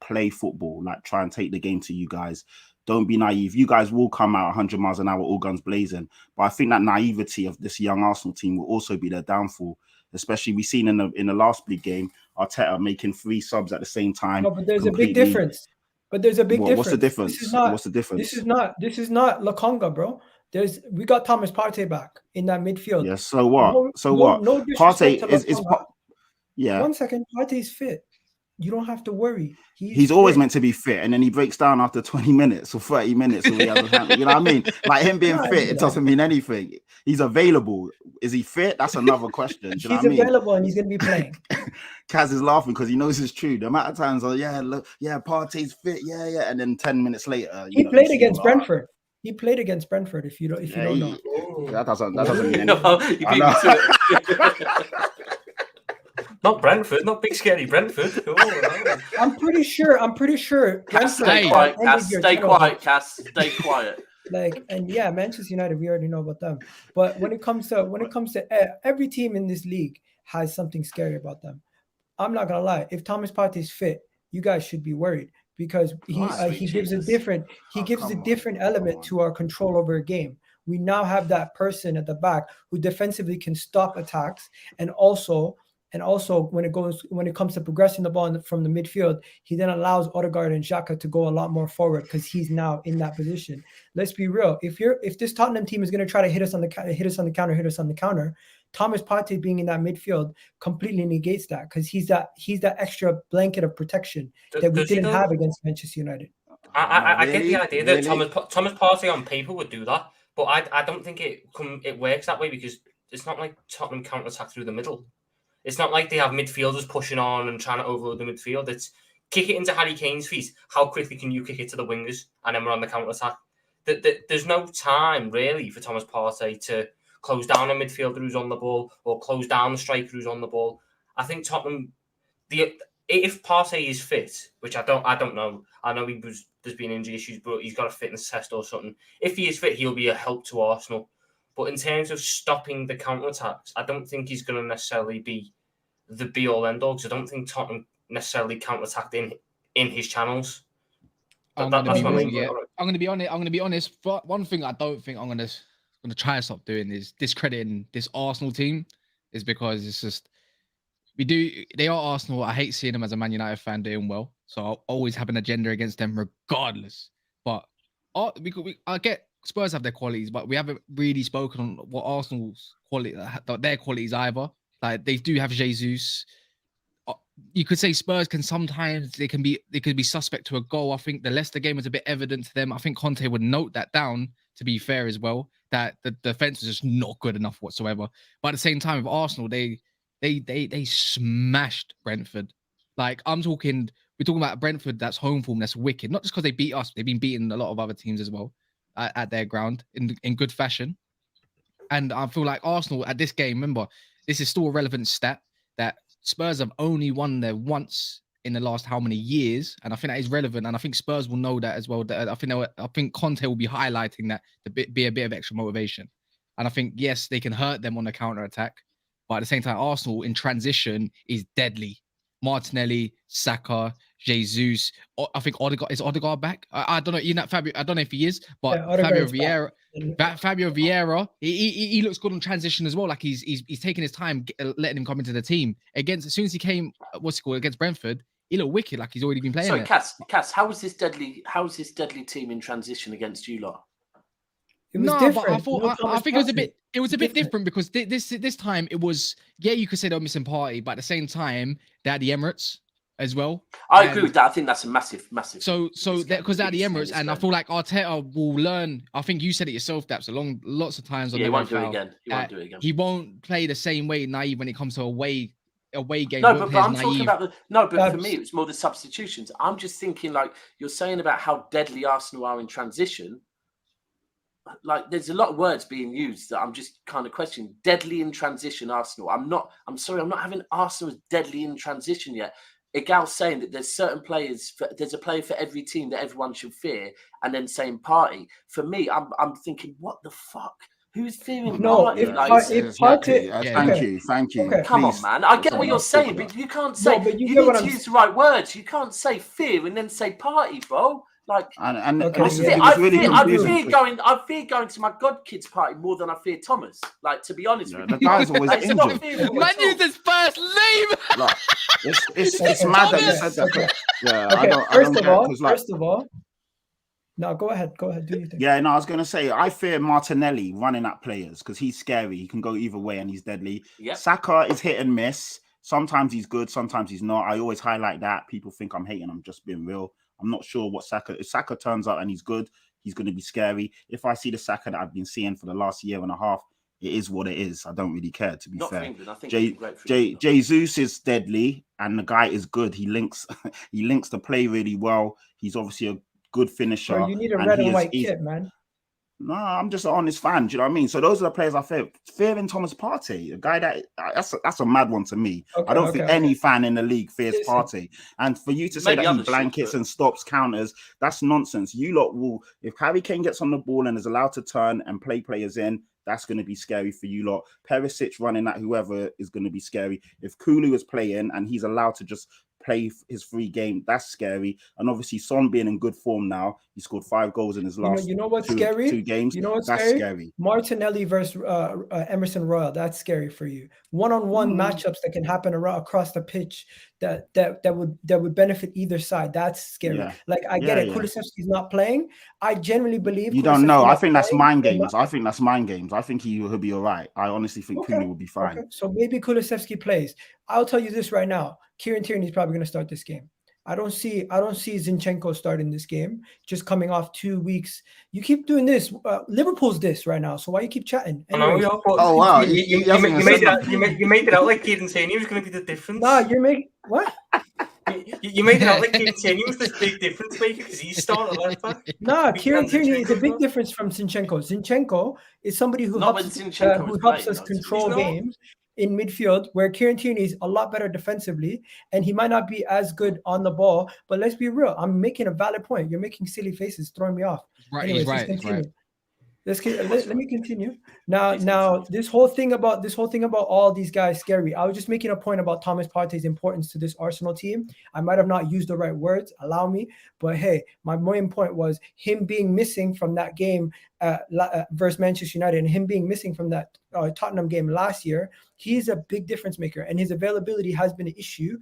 play football, like try and take the game to you guys. Don't be naive. You guys will come out 100 miles an hour, all guns blazing. But I think that naivety of this young Arsenal team will also be their downfall. Especially we've seen in the last league game, Arteta making 3 subs at the same time. No, but there's a big difference. What's the difference? What's the difference? This is not La Conga, bro. We got Thomas Partey back in that midfield. Yeah. So what? No Partey is. Yeah. 1 second. Partey's fit. You don't have to worry. He's always meant to be fit, and then he breaks down after 20 minutes or 30 minutes. Or you know what I mean? Like him being fit, it doesn't mean anything. He's available. Is he fit? That's another question. He's available and he's going to be playing. Kaz is laughing because he knows it's true. The amount of times, Partey's fit, and then 10 minutes later, he played against Brentford. He played against Brentford. If you don't know, that doesn't mean anything. Not Brentford, not big scary Brentford. I'm pretty sure. Stay quiet, Cass. Stay quiet. Manchester United, we already know about them. But when it comes to every team in this league has something scary about them. I'm not gonna lie. If Thomas Partey's fit, you guys should be worried because he gives a different element to our control over a game. We now have that person at the back who defensively can stop attacks and also And also when it comes to progressing the ball from the midfield, he then allows Odegaard and Xhaka to go a lot more forward because he's now in that position. Let's be real. If this Tottenham team is going to try to hit us on the counter, Thomas Partey being in that midfield completely negates that, because he's that extra blanket of protection that we didn't have against Manchester United. I get the idea that Thomas Partey on paper would do that, but I don't think it works that way, because it's not like Tottenham counter-attack through the middle. It's not like they have midfielders pushing on and trying to overload the midfield. It's kick it into Harry Kane's feet. How quickly can you kick it to the wingers? And then we're on the counter-attack. There's no time, really, for Thomas Partey to close down a midfielder who's on the ball or close down the striker who's on the ball. I think Tottenham, if Partey is fit, which I don't know. I know there's been injury issues, but he's got a fitness test or something. If he is fit, he'll be a help to Arsenal. But in terms of stopping the counter-attacks, I don't think he's going to necessarily be the be-all, end-all, because I don't think Tottenham necessarily counter-attacked in his channels. I'm going to be honest. But one thing I don't think I'm going to try to stop doing is discrediting this Arsenal team, is because it's just they are Arsenal. I hate seeing them as a Man United fan doing well, so I'll always have an agenda against them regardless. But I get Spurs have their qualities, but we haven't really spoken on what Arsenal's their qualities either. Like, they do have Jesus. You could say Spurs can sometimes they could be suspect to a goal. I think the Leicester game was a bit evident to them. I think Conte would note that down, to be fair as well, that the defense was just not good enough whatsoever. But at the same time, with Arsenal, they smashed Brentford. Like, we're talking about Brentford that's home form, that's wicked. Not just because they beat us, they've been beating a lot of other teams as well at their ground in good fashion. And I feel like Arsenal at this game, remember, this is still a relevant stat that Spurs have only won there once in the last how many years, and I think that is relevant, and I think Spurs will know that as well. I think Conte will be highlighting that to be a bit of extra motivation. And I think, yes, they can hurt them on the counter attack, but at the same time, Arsenal in transition is deadly. Martinelli, Saka, Jesus. I think Odegaard back? I don't know. Fabio. I don't know if he is, but Fabio Vieira. Fabio Vieira, he looks good on transition as well. Like, he's taking his time, letting him come into the team. As soon as he came, against Brentford, he looked wicked. Like, he's already been playing. Sorry, Cass, how was this deadly team in transition against you lot? It was different. But I think it was a bit different because this time it was, you could say they were missing Partey, but at the same time they had the Emirates as well. I agree with that. I think that's a massive. So because they had the Emirates, and I feel like Arteta will learn. I think you said it yourself, Daps, lots of times. He won't do it again. He won't play the same way naive when it comes to away game. No, but I'm talking about for me, it was more the substitutions. I'm just thinking, like you're saying about how deadly Arsenal are in transition. Like, there's a lot of words being used that I'm just kind of questioning. Deadly in transition, Arsenal. I'm sorry, I'm not having Arsenal as deadly in transition yet. Egal's saying that there's certain players, there's a player for every team that everyone should fear, and then saying Partey. For me, I'm thinking, what the fuck? Who's fearing Partey? Thank you. Okay. Come on, man. I get what you're saying, but you can't say. You need to use the right words. You can't say fear and then say Partey, bro. Like, I fear going to my godkid's party more than I fear Thomas. Like, to be honest with you, the guy's always injured. Man used his first name. Like, it's mad that you said that. Yeah, okay, first of all, no, go ahead. Do you think? Yeah, no, I was going to say, I fear Martinelli running at players because he's scary. He can go either way and he's deadly. Yep. Saka is hit and miss. Sometimes he's good, sometimes he's not. I always highlight that. People think I'm hating. I'm just being real. I'm not sure what If Saka turns out and he's good, he's going to be scary. If I see the Saka that I've been seeing for the last year and a half, it is what it is. I don't really care, to be fair. Jesus is deadly, and the guy is good. He links the play really well. He's obviously a good finisher. Bro, you need a red and white kit, man. No, I'm just an honest fan. Do you know what I mean? So those are the players I fear. Fearing Thomas Partey, a guy that's a mad one to me. I don't think any fan in the league fears Partey. And for you to say that he blankets and stops counters, that's nonsense. You lot will, if Harry Kane gets on the ball and is allowed to turn and play players in, that's going to be scary for you lot. Perisic running at whoever is going to be scary. If Kulu is playing and he's allowed to just play his free game. That's scary. And obviously, Son being in good form now, he scored 5 goals in his last you know what's two scary? games. You know what's That's scary. Martinelli versus Emerson Royal. That's scary for you. One-on-one matchups that can happen across the pitch that would benefit either side. That's scary. Yeah. Like I get it. Kulusevski's not playing. I genuinely believe you don't know. I think that's mind games. I think he'll be all right. I honestly think Kuni will be fine. Okay. So maybe Kulusevski plays. I'll tell you this right now. Kieran Tierney's probably going to start this game. I don't see Zinchenko starting this game, just coming off 2 weeks. You keep doing this. Liverpool's this right now, so why you keep chatting? Anyways, oh wow, you made it out like Kieran Tierney was going to be the difference. No, you're making what? You made it out like Kieran Tierney was this big difference maker because he started left back. No, Kieran Tierney is a big difference from Zinchenko. Zinchenko is somebody who helps us control games in midfield, where Kieran Tierney is a lot better defensively, and he might not be as good on the ball. But let's be real. I'm making a valid point. You're making silly faces, throwing me off. Right, Anyways, he's right. Let me continue. Now, this whole thing about all these guys scary. I was just making a point about Thomas Partey's importance to this Arsenal team. I might have not used the right words, allow me, but hey, my main point was him being missing from that game versus Manchester United, and him being missing from that Tottenham game last year. He's a big difference maker, and his availability has been an issue.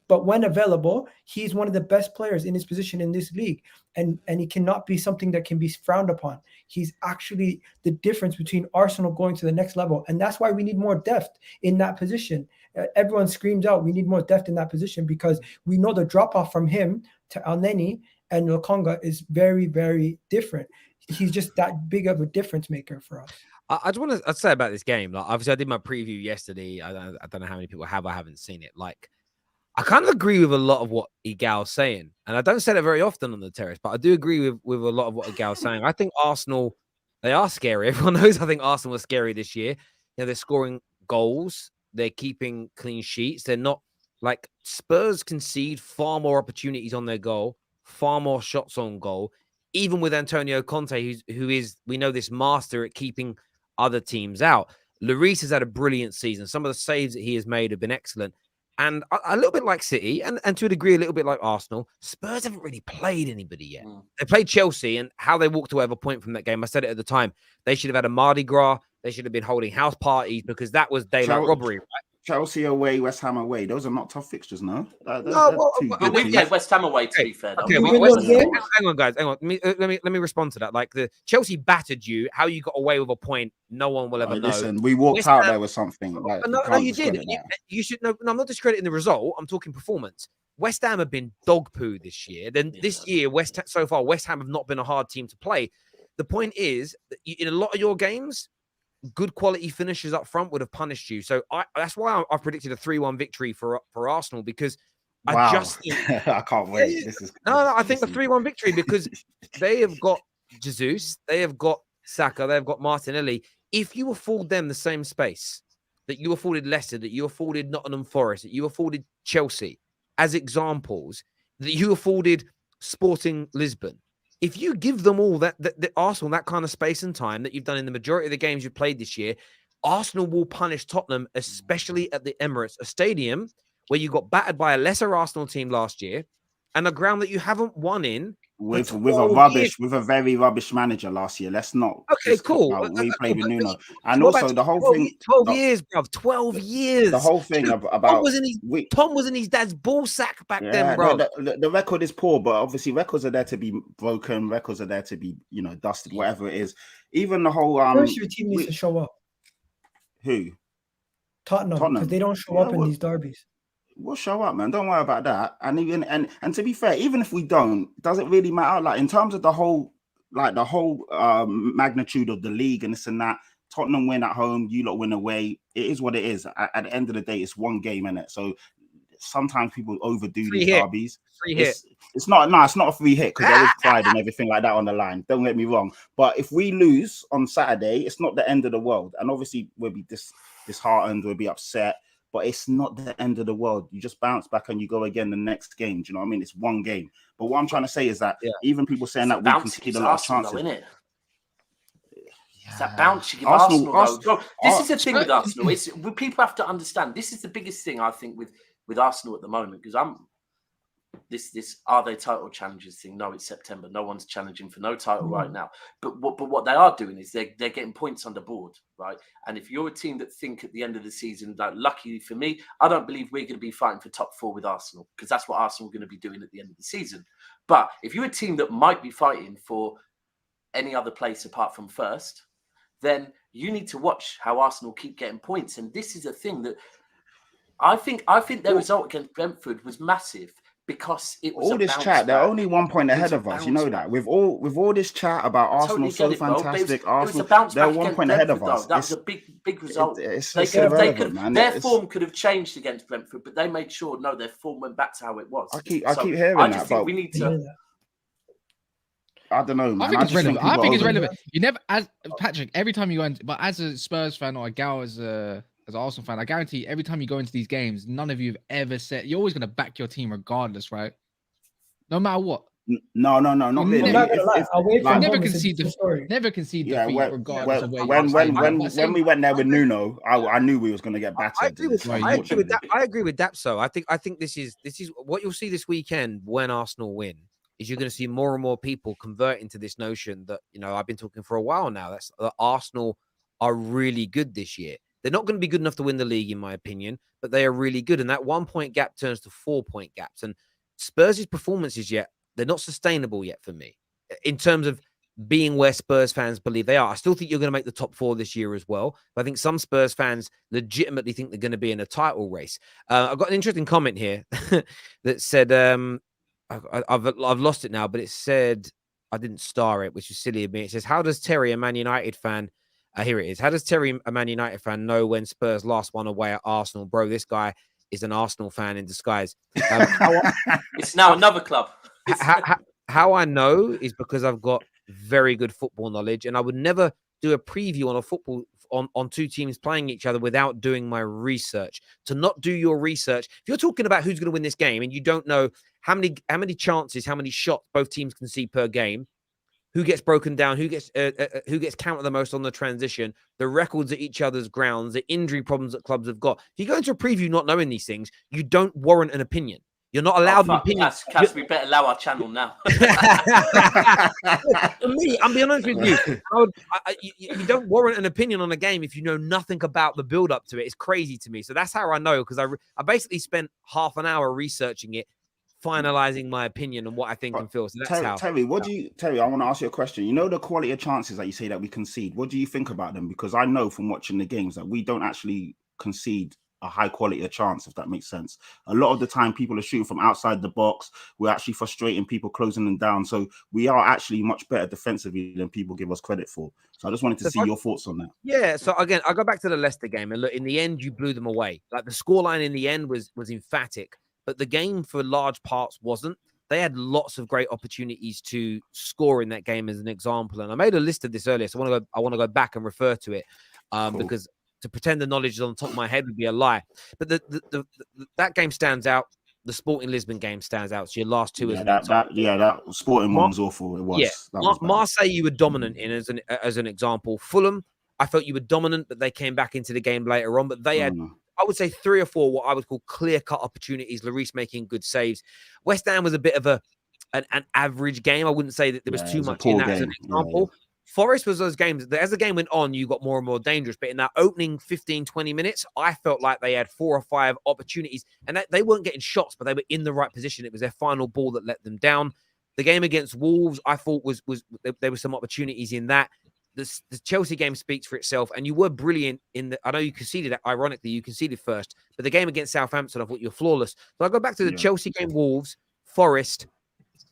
But when available, he's one of the best players in his position in this league. And he cannot be something that can be frowned upon. He's actually the difference between Arsenal going to the next level. And that's why we need more depth in that position. Everyone screams out, we need more depth in that position, because we know the drop-off from him to Elneny and Lokonga is very, very different. He's just that big of a difference maker for us. I just want to say about this game. Like, obviously, I did my preview yesterday. I don't know how many people have. I haven't seen it. Like, I kind of agree with a lot of what Egal's saying. And I don't say that very often on the terrace, but I do agree with a lot of what Egal's saying. I think Arsenal, they are scary. Everyone knows I think Arsenal are scary this year. They're scoring goals. They're keeping clean sheets. They're not like Spurs concede far more opportunities on their goal, far more shots on goal, even with Antonio Conte, who is, we know, this master at keeping other teams out. Lloris has had a brilliant season. Some of the saves that he has made have been excellent. And a little bit like City, and to a degree, a little bit like Arsenal, Spurs haven't really played anybody yet. They played Chelsea, and how they walked away with a point from that game, I said it at the time, they should have had a Mardi Gras. They should have been holding house parties, because that was daylight robbery, right? Chelsea away, West Ham away. Those are not tough fixtures, no? West Ham away, to be fair. Okay, hang on, guys. Hang on. Let me respond to that. Like, the Chelsea battered you. How you got away with a point, no one will ever know. Listen, we walked out there with something. Like, no, you did. You should know. No, I'm not discrediting the result. I'm talking performance. West Ham have been dog poo this year. This year, West Ham have not been a hard team to play. The point is that in a lot of your games, good quality finishers up front would have punished you. So that's why I predicted a 3-1 victory for Arsenal, because I just think, I can't wait. This is I think a 3-1 victory, because they have got Jesus, they have got Saka, they have got Martinelli. If you afford them the same space that you afforded Leicester, that you afforded Nottingham Forest, that you afforded Chelsea as examples, that you afforded Sporting Lisbon, if you give them all that Arsenal, that kind of space and time that you've done in the majority of the games you've played this year, Arsenal will punish Tottenham, especially at the Emirates, a stadium where you got battered by a lesser Arsenal team last year, and a ground that you haven't won in with a very rubbish manager last year. Let's not. Okay, cool. We played with Nuno, and also the whole thing. 12 years, bruv. 12 years. The whole thing about Tom was in his dad's ball sack back then, bro. The record is poor, but obviously records are there to be broken. Records are there to be, dusted. Whatever it is. Even the whole First, your team needs to show up. Who? Tottenham, because they don't show up in these derbies. We'll show up, man. Don't worry about that. And even and to be fair, even if we don't, does it really matter? Like, in terms of the whole magnitude of the league and this and that, Tottenham win at home, you lot win away. It is what it is. At the end of the day, it's one game, innit? So sometimes people overdo these derbies. It's not a free hit, because there is pride and everything like that on the line. Don't get me wrong. But if we lose on Saturday, it's not the end of the world. And obviously we'll be disheartened, we'll be upset. But it's not the end of the world. You just bounce back and you go again the next game. Do you know what I mean? It's one game. But what I'm trying to say is that even people saying that we concede a lot of chances. It's that bounce you give Arsenal. This is the thing with Arsenal. People have to understand. This is the biggest thing, I think, with Arsenal at the moment. Because this are they title challenges thing. No, it's September. No one's challenging for no title right now. But what they are doing is they're getting points on the board, right? And if you're a team that think at the end of the season, like luckily for me, I don't believe we're going to be fighting for top 4 with Arsenal, because that's what Arsenal are going to be doing at the end of the season. But if you're a team that might be fighting for any other place apart from first, then you need to watch how Arsenal keep getting points. And this is a thing that I think their result against Brentford was massive, because it was all this chat. They're only 1 point ahead of us. You know that. With all this chat about Arsenal, so fantastic. Arsenal, they're 1 point ahead of us. That was a big result. Their form could have changed against Brentford, but they made sure their form went back to how it was. I keep hearing that. I just think we need to. I don't know, man. I think it's relevant. I think it's relevant. You never, as Patrick, every time you go in, but as a Spurs fan or a Gal as an Arsenal fan, I guarantee every time you go into these games, none of you have ever said you're always going to back your team regardless, right? No matter what. No, not really. Never concede defeat regardless of where when we went there with Nuno, I knew we was going to get battered. I agree with that. So I think this is what you'll see this weekend when Arsenal win. Is you're going to see more and more people convert into this notion that, I've been talking for a while now, that Arsenal are really good this year. They're not going to be good enough to win the league, in my opinion, but they are really good. And that 1 point gap turns to 4 point gaps. And Spurs' performances they're not sustainable yet for me in terms of being where Spurs fans believe they are. I still think you're going to make the top 4 this year as well. But I think some Spurs fans legitimately think they're going to be in a title race. I've got an interesting comment here that said, I've lost it now, but it said, I didn't star it, which is silly of me. It says, how does Terry, a Man United fan, here it is. How does Terry, a Man United fan, know when Spurs last won away at Arsenal? Bro, this guy is an Arsenal fan in disguise. It's now another club. How I know is because I've got very good football knowledge, and I would never do a preview on a football on 2 teams playing each other without doing my research. To not do your research, if you're talking about who's going to win this game and you don't know how many chances, how many shots both teams can see per game, who gets broken down, who gets counted the most on the transition, the records at each other's grounds, the injury problems that clubs have got. If you go into a preview not knowing these things, you don't warrant an opinion. You're not allowed an opinion. Cass, we better allow our channel now. For me, I'm being honest with you. You don't warrant an opinion on a game if you know nothing about the build-up to it. It's crazy to me. So that's how I know, because I basically spent half an hour researching it, finalizing my opinion on what I think and feel. So that's Terry, Terry, I want to ask you a question. You know the quality of chances that you say that we concede. What do you think about them? Because I know from watching the games that we don't actually concede a high quality of chance, if that makes sense. A lot of the time people are shooting from outside the box. We're actually frustrating people, closing them down. So we are actually much better defensively than people give us credit for. So I just wanted to see your thoughts on that. Yeah, so again, I go back to the Leicester game, and look, in the end, you blew them away. Like, the scoreline in the end was emphatic, but the game for large parts wasn't. They had lots of great opportunities to score in that game, as an example. And I made a list of this earlier, so I want to go back and refer to it, because to pretend the knowledge is on the top of my head would be a lie. But that game stands out. The Sporting Lisbon game stands out. So your last 2 that Sporting one was awful. It was. Yeah. Marseille, you were dominant in as an example. Fulham, I felt you were dominant, but they came back into the game later on. But they had, I would say, 3 or 4 what I would call clear-cut opportunities. Lloris making good saves. West Ham was a bit of an average game. I wouldn't say that there was too much in that as an example. Yeah. Forest was those games that as the game went on, you got more and more dangerous. But in that opening 15, 20 minutes, I felt like they had 4 or 5 opportunities, and they weren't getting shots, but they were in the right position. It was their final ball that let them down. The game against Wolves, I thought there were some opportunities in that. The Chelsea game speaks for itself, and you were brilliant in the. I know you conceded. Ironically, you conceded first, but the game against Southampton, I thought you were flawless. So I go back to the Chelsea game, Wolves, Forest,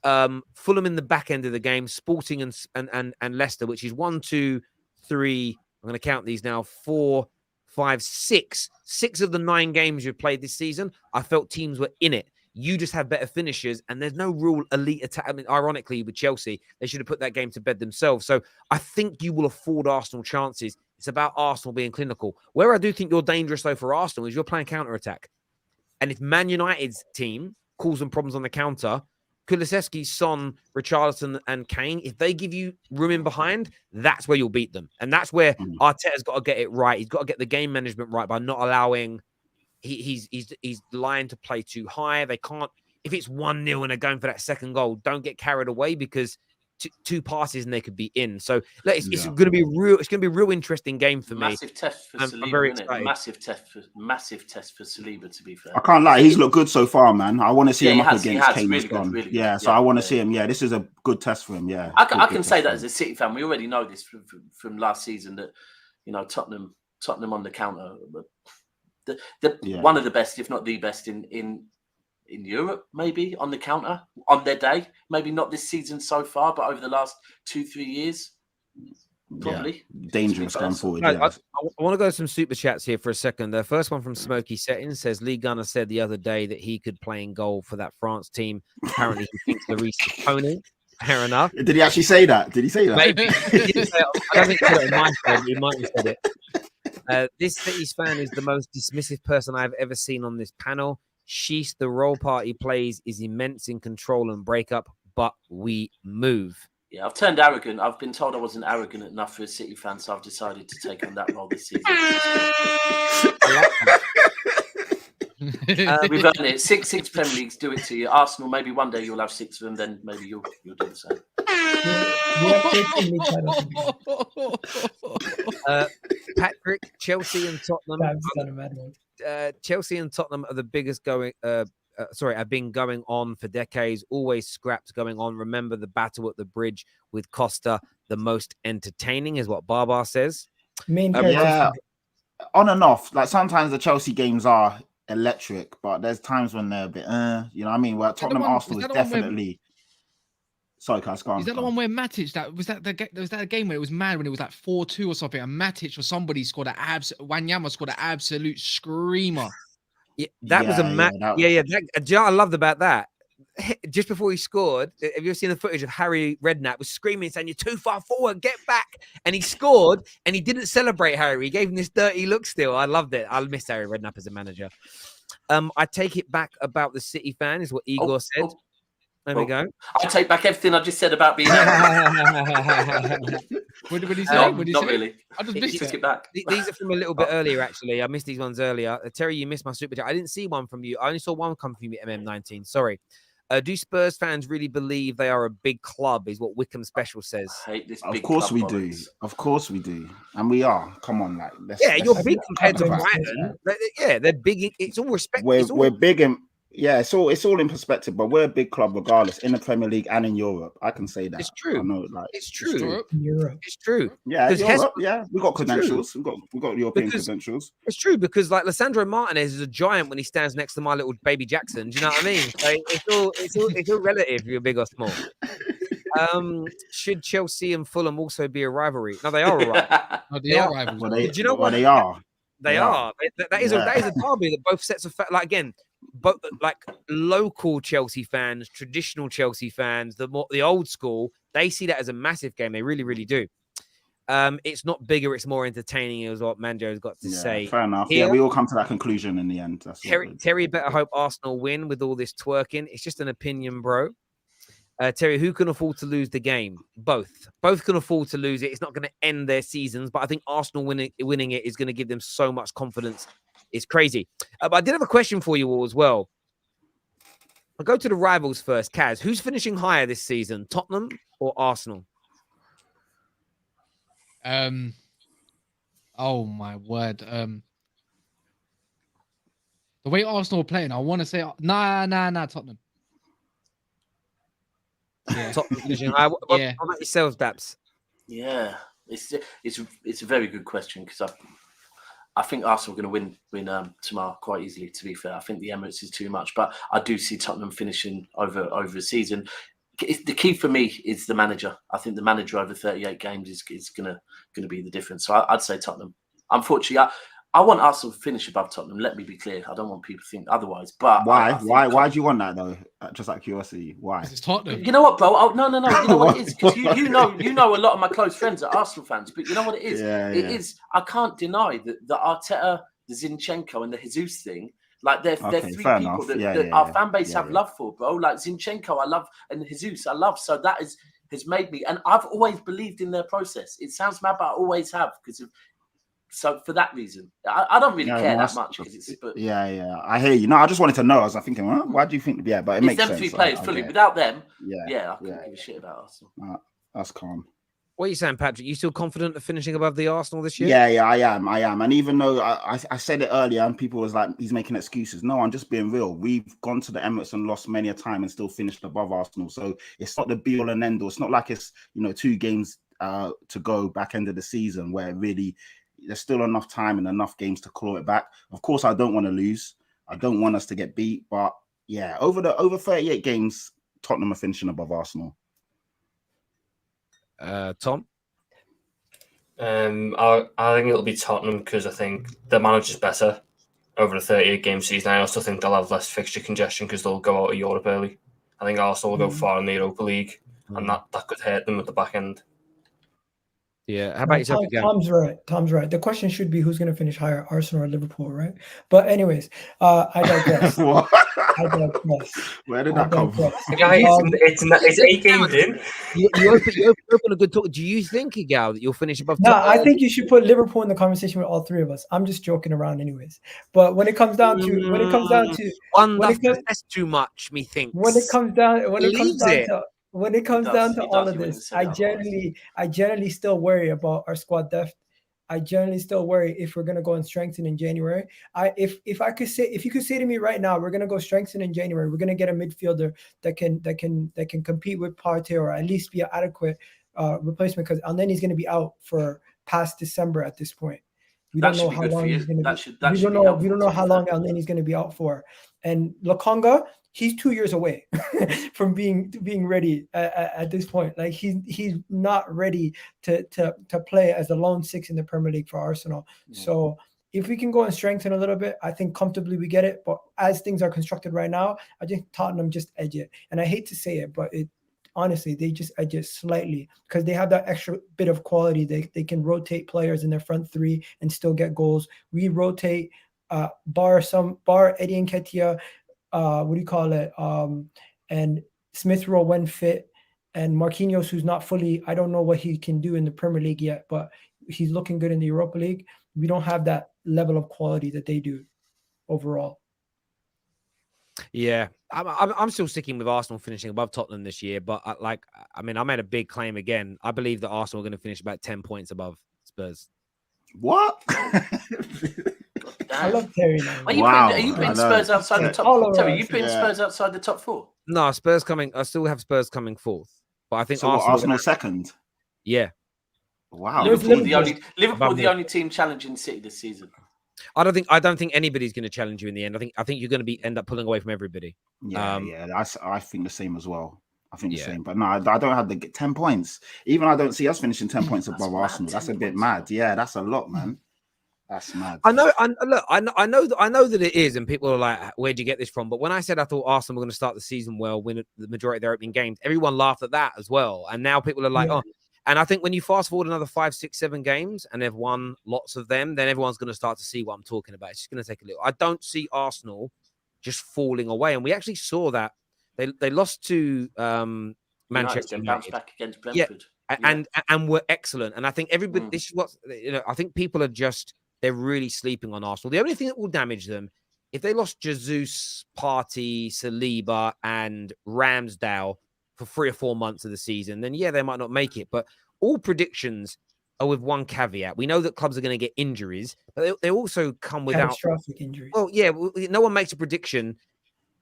Fulham in the back end of the game, Sporting and Leicester, which is 1, 2, 3. I'm going to count these now: 4, 5, 6. 6 of the 9 games you've played this season, I felt teams were in it. You just have better finishers, and there's no real elite attack. I mean, ironically, with Chelsea, they should have put that game to bed themselves. So I think you will afford Arsenal chances. It's about Arsenal being clinical. Where I do think you're dangerous, though, for Arsenal is you're playing counter-attack. And if Man United's team calls them problems on the counter, Kulusevski, Son, Richarlison, and Kane, if they give you room in behind, that's where you'll beat them. And that's where Arteta's got to get it right. He's got to get the game management right by not allowing... He's lying to play too high. They can't... if it's 1-0 and they're going for that second goal, don't get carried away because two passes and they could be in. So look, it's going to be real. It's going to be a real interesting game for me. Massive test for Saliba, I'm very isn't excited. it? Massive test for Saliba. To be fair, I can't lie. He's looked good so far, man. I want to see him up against Kane. Really good. Yeah, so I want to see him. Yeah, this is a good test for him. Yeah, I can say that as a City fan. We already know this from last season that Tottenham on the counter, one of the best, if not the best, in Europe, maybe on the counter on their day. Maybe not this season so far, but over the last 2-3 years, probably dangerous going forward. I want to go to some super chats here for a second. The first one from Smoky Settings says Lee Gunner said the other day that he could play in goal for that France team. Apparently, he thinks Lloris is pony. Fair enough. Did he actually say that? Did he say that? Maybe. He didn't say it. I don't think he said it on my phone, but he might have said it. This City's fan is the most dismissive person I've ever seen on this panel. Sheesh, the role part he plays is immense in control and breakup, but we move. Yeah, I've turned arrogant. I've been told I wasn't arrogant enough for a City fan, so I've decided to take on that role this season. We've earned it. Six Premier Leagues do it to you. Arsenal, maybe one day you'll have 6 of them, then maybe you'll do the same. Patrick, Chelsea and Tottenham. Chelsea and Tottenham are the biggest going. Have been going on for decades. Always scraps going on. Remember the battle at the bridge with Costa. The most entertaining is what Baba says. Yeah, on and off. Like sometimes the Chelsea games are electric, but there's times when they're a bit, you know what I mean? Where Tottenham Arsenal is definitely. Sorry, Kaz, go on. Is that the one where Matic? Was that a game where it was mad when it was like 4-2 or something? And Matic or somebody scored Wanyama scored an absolute screamer. Yeah, that was a match. I loved about that. Just before he scored, have you ever seen the footage of Harry Redknapp was screaming, saying, "You're too far forward, get back!" And he scored, and he didn't celebrate Harry. He gave him this dirty look. Still, I loved it. I miss Harry Redknapp as a manager. I take it back about the City fan, is what Igor said. There we go. I take back everything I just said about being. What did he say? Not really. I just missed it back. These are from a little bit earlier, actually. I missed these ones earlier. Terry, you missed my super chat. I didn't see one from you. I only saw one come from you, MM19. Sorry. Do Spurs fans really believe they are a big club? Is what Wickham Special says. I hate this. Of course we do. Of course we do, and we are. Come on, like you're big compared to Brighton. Yeah, they're big. It's all respect. We're big in. Yeah, it's all in perspective, but we're a big club regardless in the Premier League and in Europe. I can say that. It's true. I know, it's true. It's true. Yeah, Europe, we got credentials. We got European credentials. It's true because like Lissandro Martinez is a giant when he stands next to my little baby Jackson. Do you know what I mean? So it's all relative. If you're big or small. Should Chelsea and Fulham also be a rivalry? No, they are a rivalry. They are rivals. Do you know what they are? They are. That is a derby that both sets of like again. But like local Chelsea fans, traditional Chelsea fans, the old school, they see that as a massive game. They really, really do. It's not bigger; it's more entertaining. Is what Manjo's got to say. Fair enough. Here, we all come to that conclusion in the end. Terry better hope Arsenal win with all this twerking. It's just an opinion, bro. Terry, who can afford to lose the game? Both can afford to lose it. It's not going to end their seasons, but I think Arsenal winning it is going to give them so much confidence. It's crazy. But I did have a question for you all as well. I'll go to the rivals first. Kaz, who's finishing higher this season, Tottenham or Arsenal? Oh my word. The way Arsenal are playing, I want to say nah, Tottenham. Yeah. Tottenham finishing higher. What about yourselves, Daps? Yeah, it's a very good question because I think Arsenal are going to win tomorrow quite easily, to be fair. I think the Emirates is too much, but I do see Tottenham finishing over a season. The key for me is the manager. I think the manager over 38 games is going to be the difference. So I'd say Tottenham. Unfortunately, I want Arsenal to finish above Tottenham. Let me be clear. I don't want people to think otherwise. But why? Why do you want that though? Just out of curiosity, why? It's Tottenham. You know what, bro? No. You know what it is? Because you know a lot of my close friends are Arsenal fans. But you know what it is? It is. I can't deny that the Arteta, the Zinchenko, and the Jesus thing. Like they're three people that our fan base have love for, bro. Like Zinchenko, I love, and Jesus, I love. So that has made me, and I've always believed in their process. It sounds mad, but I always have because of So for that reason, I don't really care that much because it's. But yeah, I hear you. No, I just wanted to know. I was like, thinking, why do you think? Yeah, but it makes sense. Them three players fully. Without them, I couldn't give a shit about Arsenal. That's calm. What are you saying, Patrick? You still confident of finishing above the Arsenal this year? Yeah, I am. And even though I said it earlier and people was like, he's making excuses. No, I'm just being real. We've gone to the Emirates and lost many a time and still finished above Arsenal. So it's not the be all and end all. It's not like it's, 2 games to go back end of the season where really there's still enough time and enough games to claw it back. Of course, I don't want to lose. I don't want us to get beat. But yeah, over 38 games, Tottenham are finishing above Arsenal. Tom? I think it'll be Tottenham because I think the manager's better over a 38-game season. I also think they'll have less fixture congestion because they'll go out of Europe early. I think Arsenal will go far in the Europa League, and that could hurt them at the back end. Yeah. How about yourself? Tom's right. The question should be who's going to finish higher, Arsenal or Liverpool, right? But anyways, I digress. I digress. Where did that come from? Guys, it's 8 games in. You open a good talk. Do you think, Egal, that you'll finish above? No, I think you should put Liverpool in the conversation with all 3 of us. I'm just joking around, anyways. But when it comes down to that's too much. Methinks when it comes down to all of this, I generally still worry about our squad depth. I generally still worry if we're gonna go and strengthen in January. If you could say to me right now, we're gonna go strengthen in January, we're gonna get a midfielder that can compete with Partey or at least be an adequate replacement, because Elneny's gonna be out for past December at this point. We don't know how long he's gonna be. We don't know how long Elneny's gonna be out for. And Lokonga, he's 2 years away from being ready at this point. Like he's not ready to play as a lone 6 in the Premier League for Arsenal. So if we can go and strengthen a little bit, I think comfortably we get it. But as things are constructed right now, I think Tottenham just edge it. And I hate to say it, but honestly, they just edge it slightly because they have that extra bit of quality. They can rotate players in their front 3 and still get goals. We rotate bar Eddie Nketiah, and Smith Rowe when fit, and Marquinhos, who's not fully, I don't know what he can do in the Premier League yet, but he's looking good in the Europa League. We don't have that level of quality that they do overall. Yeah, I'm still sticking with Arsenal finishing above Tottenham this year, but I made a big claim again. I believe that Arsenal are going to finish about 10 points above Spurs. What? I love Terry now. Are you putting Spurs outside the top 4? Terry, you putting Spurs outside the top 4? No, Spurs coming. I still have Spurs coming 4th, but I think Arsenal second. Yeah. Wow. Liverpool the only team challenging City this season. I don't think anybody's going to challenge you in the end. I think you're going to end up pulling away from everybody. Yeah, I think the same as well. I think the same, but no, I don't have the 10 points. Even I don't see us finishing 10 points above Arsenal. That's a bit mad. Yeah, that's a lot, man. That's mad. I know that it is, and people are like, "Where'd you get this from?" But when I said I thought Arsenal were going to start the season well, win the majority of their opening games, everyone laughed at that as well. And now people are like, "Oh." And I think when you fast forward another 5, 6, 7 games, and they've won lots of them, then everyone's going to start to see what I'm talking about. It's just going to take a little. I don't see Arsenal just falling away, and we actually saw that they lost to Manchester United, bounced back against Brentford, and were excellent. And I think everybody, this is what I think people are just. They're really sleeping on Arsenal. The only thing that will damage them, if they lost Jesus, Partey, Saliba, and Ramsdale for 3 or 4 months of the season, then they might not make it. But all predictions are with one caveat. We know that clubs are going to get injuries, but they also come without catastrophic injuries. Well, yeah, no one makes a prediction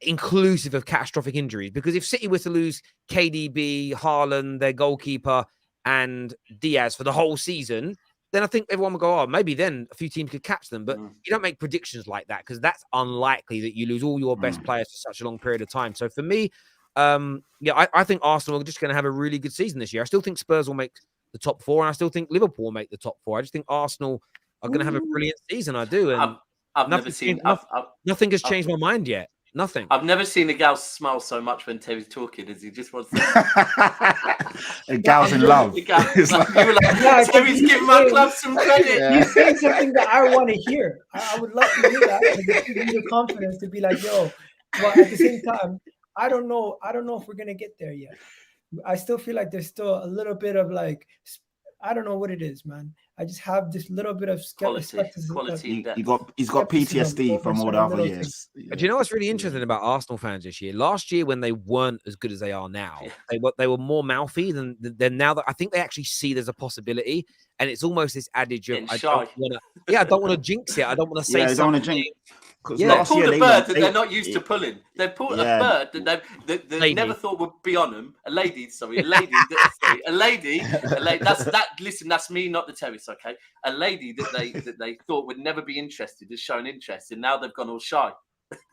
inclusive of catastrophic injuries, because if City were to lose KDB, Haaland, their goalkeeper, and Diaz for the whole season, then I think everyone will go, maybe then a few teams could catch them. But you don't make predictions like that, because that's unlikely that you lose all your best players for such a long period of time. So for me, I think Arsenal are just going to have a really good season this year. I still think Spurs will make the top 4, and I still think Liverpool will make the top 4. I just think Arsenal are going to have a brilliant season. I do. And nothing has changed my mind yet. Nothing. I've never seen a gal smile so much when Terry's talking as he just wants to. A gal's in love. Terry's giving my club some credit. He's saying something that I want to hear. I would love to hear that, because it gives me the confidence to be like, yo. But at the same time, I don't know if we're gonna get there yet. I still feel like there's still a little bit of like I don't know what it is, man. I just have this little bit of skepticism. He's got PTSD from all the other years. Yeah. Do you know what's really interesting about Arsenal fans this year? Last year, when they weren't as good as they are now, they were more mouthy than now. That I think they actually see there's a possibility, and it's almost this adage of I don't want to jinx it. I don't want to say something. They pulled a bird that they're not used to pulling. They pulled a bird that they never thought would be on them. A lady. Listen, that's me, not the Terrace. Okay, a lady that they thought would never be interested has shown interest, and now they've gone all shy.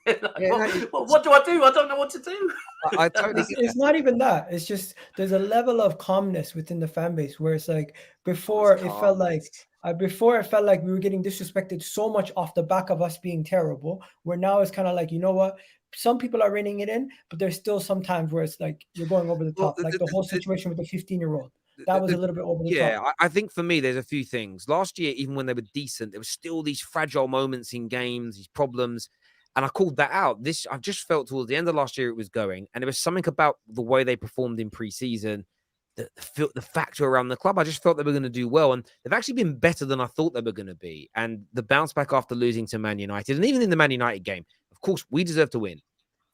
What do I do? I don't know what to do. I totally. It's not even that. It's just there's a level of calmness within the fan base where it's like before it felt like we were getting disrespected so much off the back of us being terrible. Where now it's kind of like, you know what? Some people are reining it in, but there's still some times where it's like you're going over the top. Like the whole situation with the 15-year-old. That was a little bit over the top. Yeah, I think for me, there's a few things. Last year, even when they were decent, there was still these fragile moments in games, these problems. And I called that out. I just felt towards the end of last year it was going. And there was something about the way they performed in pre-season, the factor around the club. I just felt they were going to do well. And they've actually been better than I thought they were going to be. And the bounce back after losing to Man United, and even in the Man United game, of course, we deserve to win.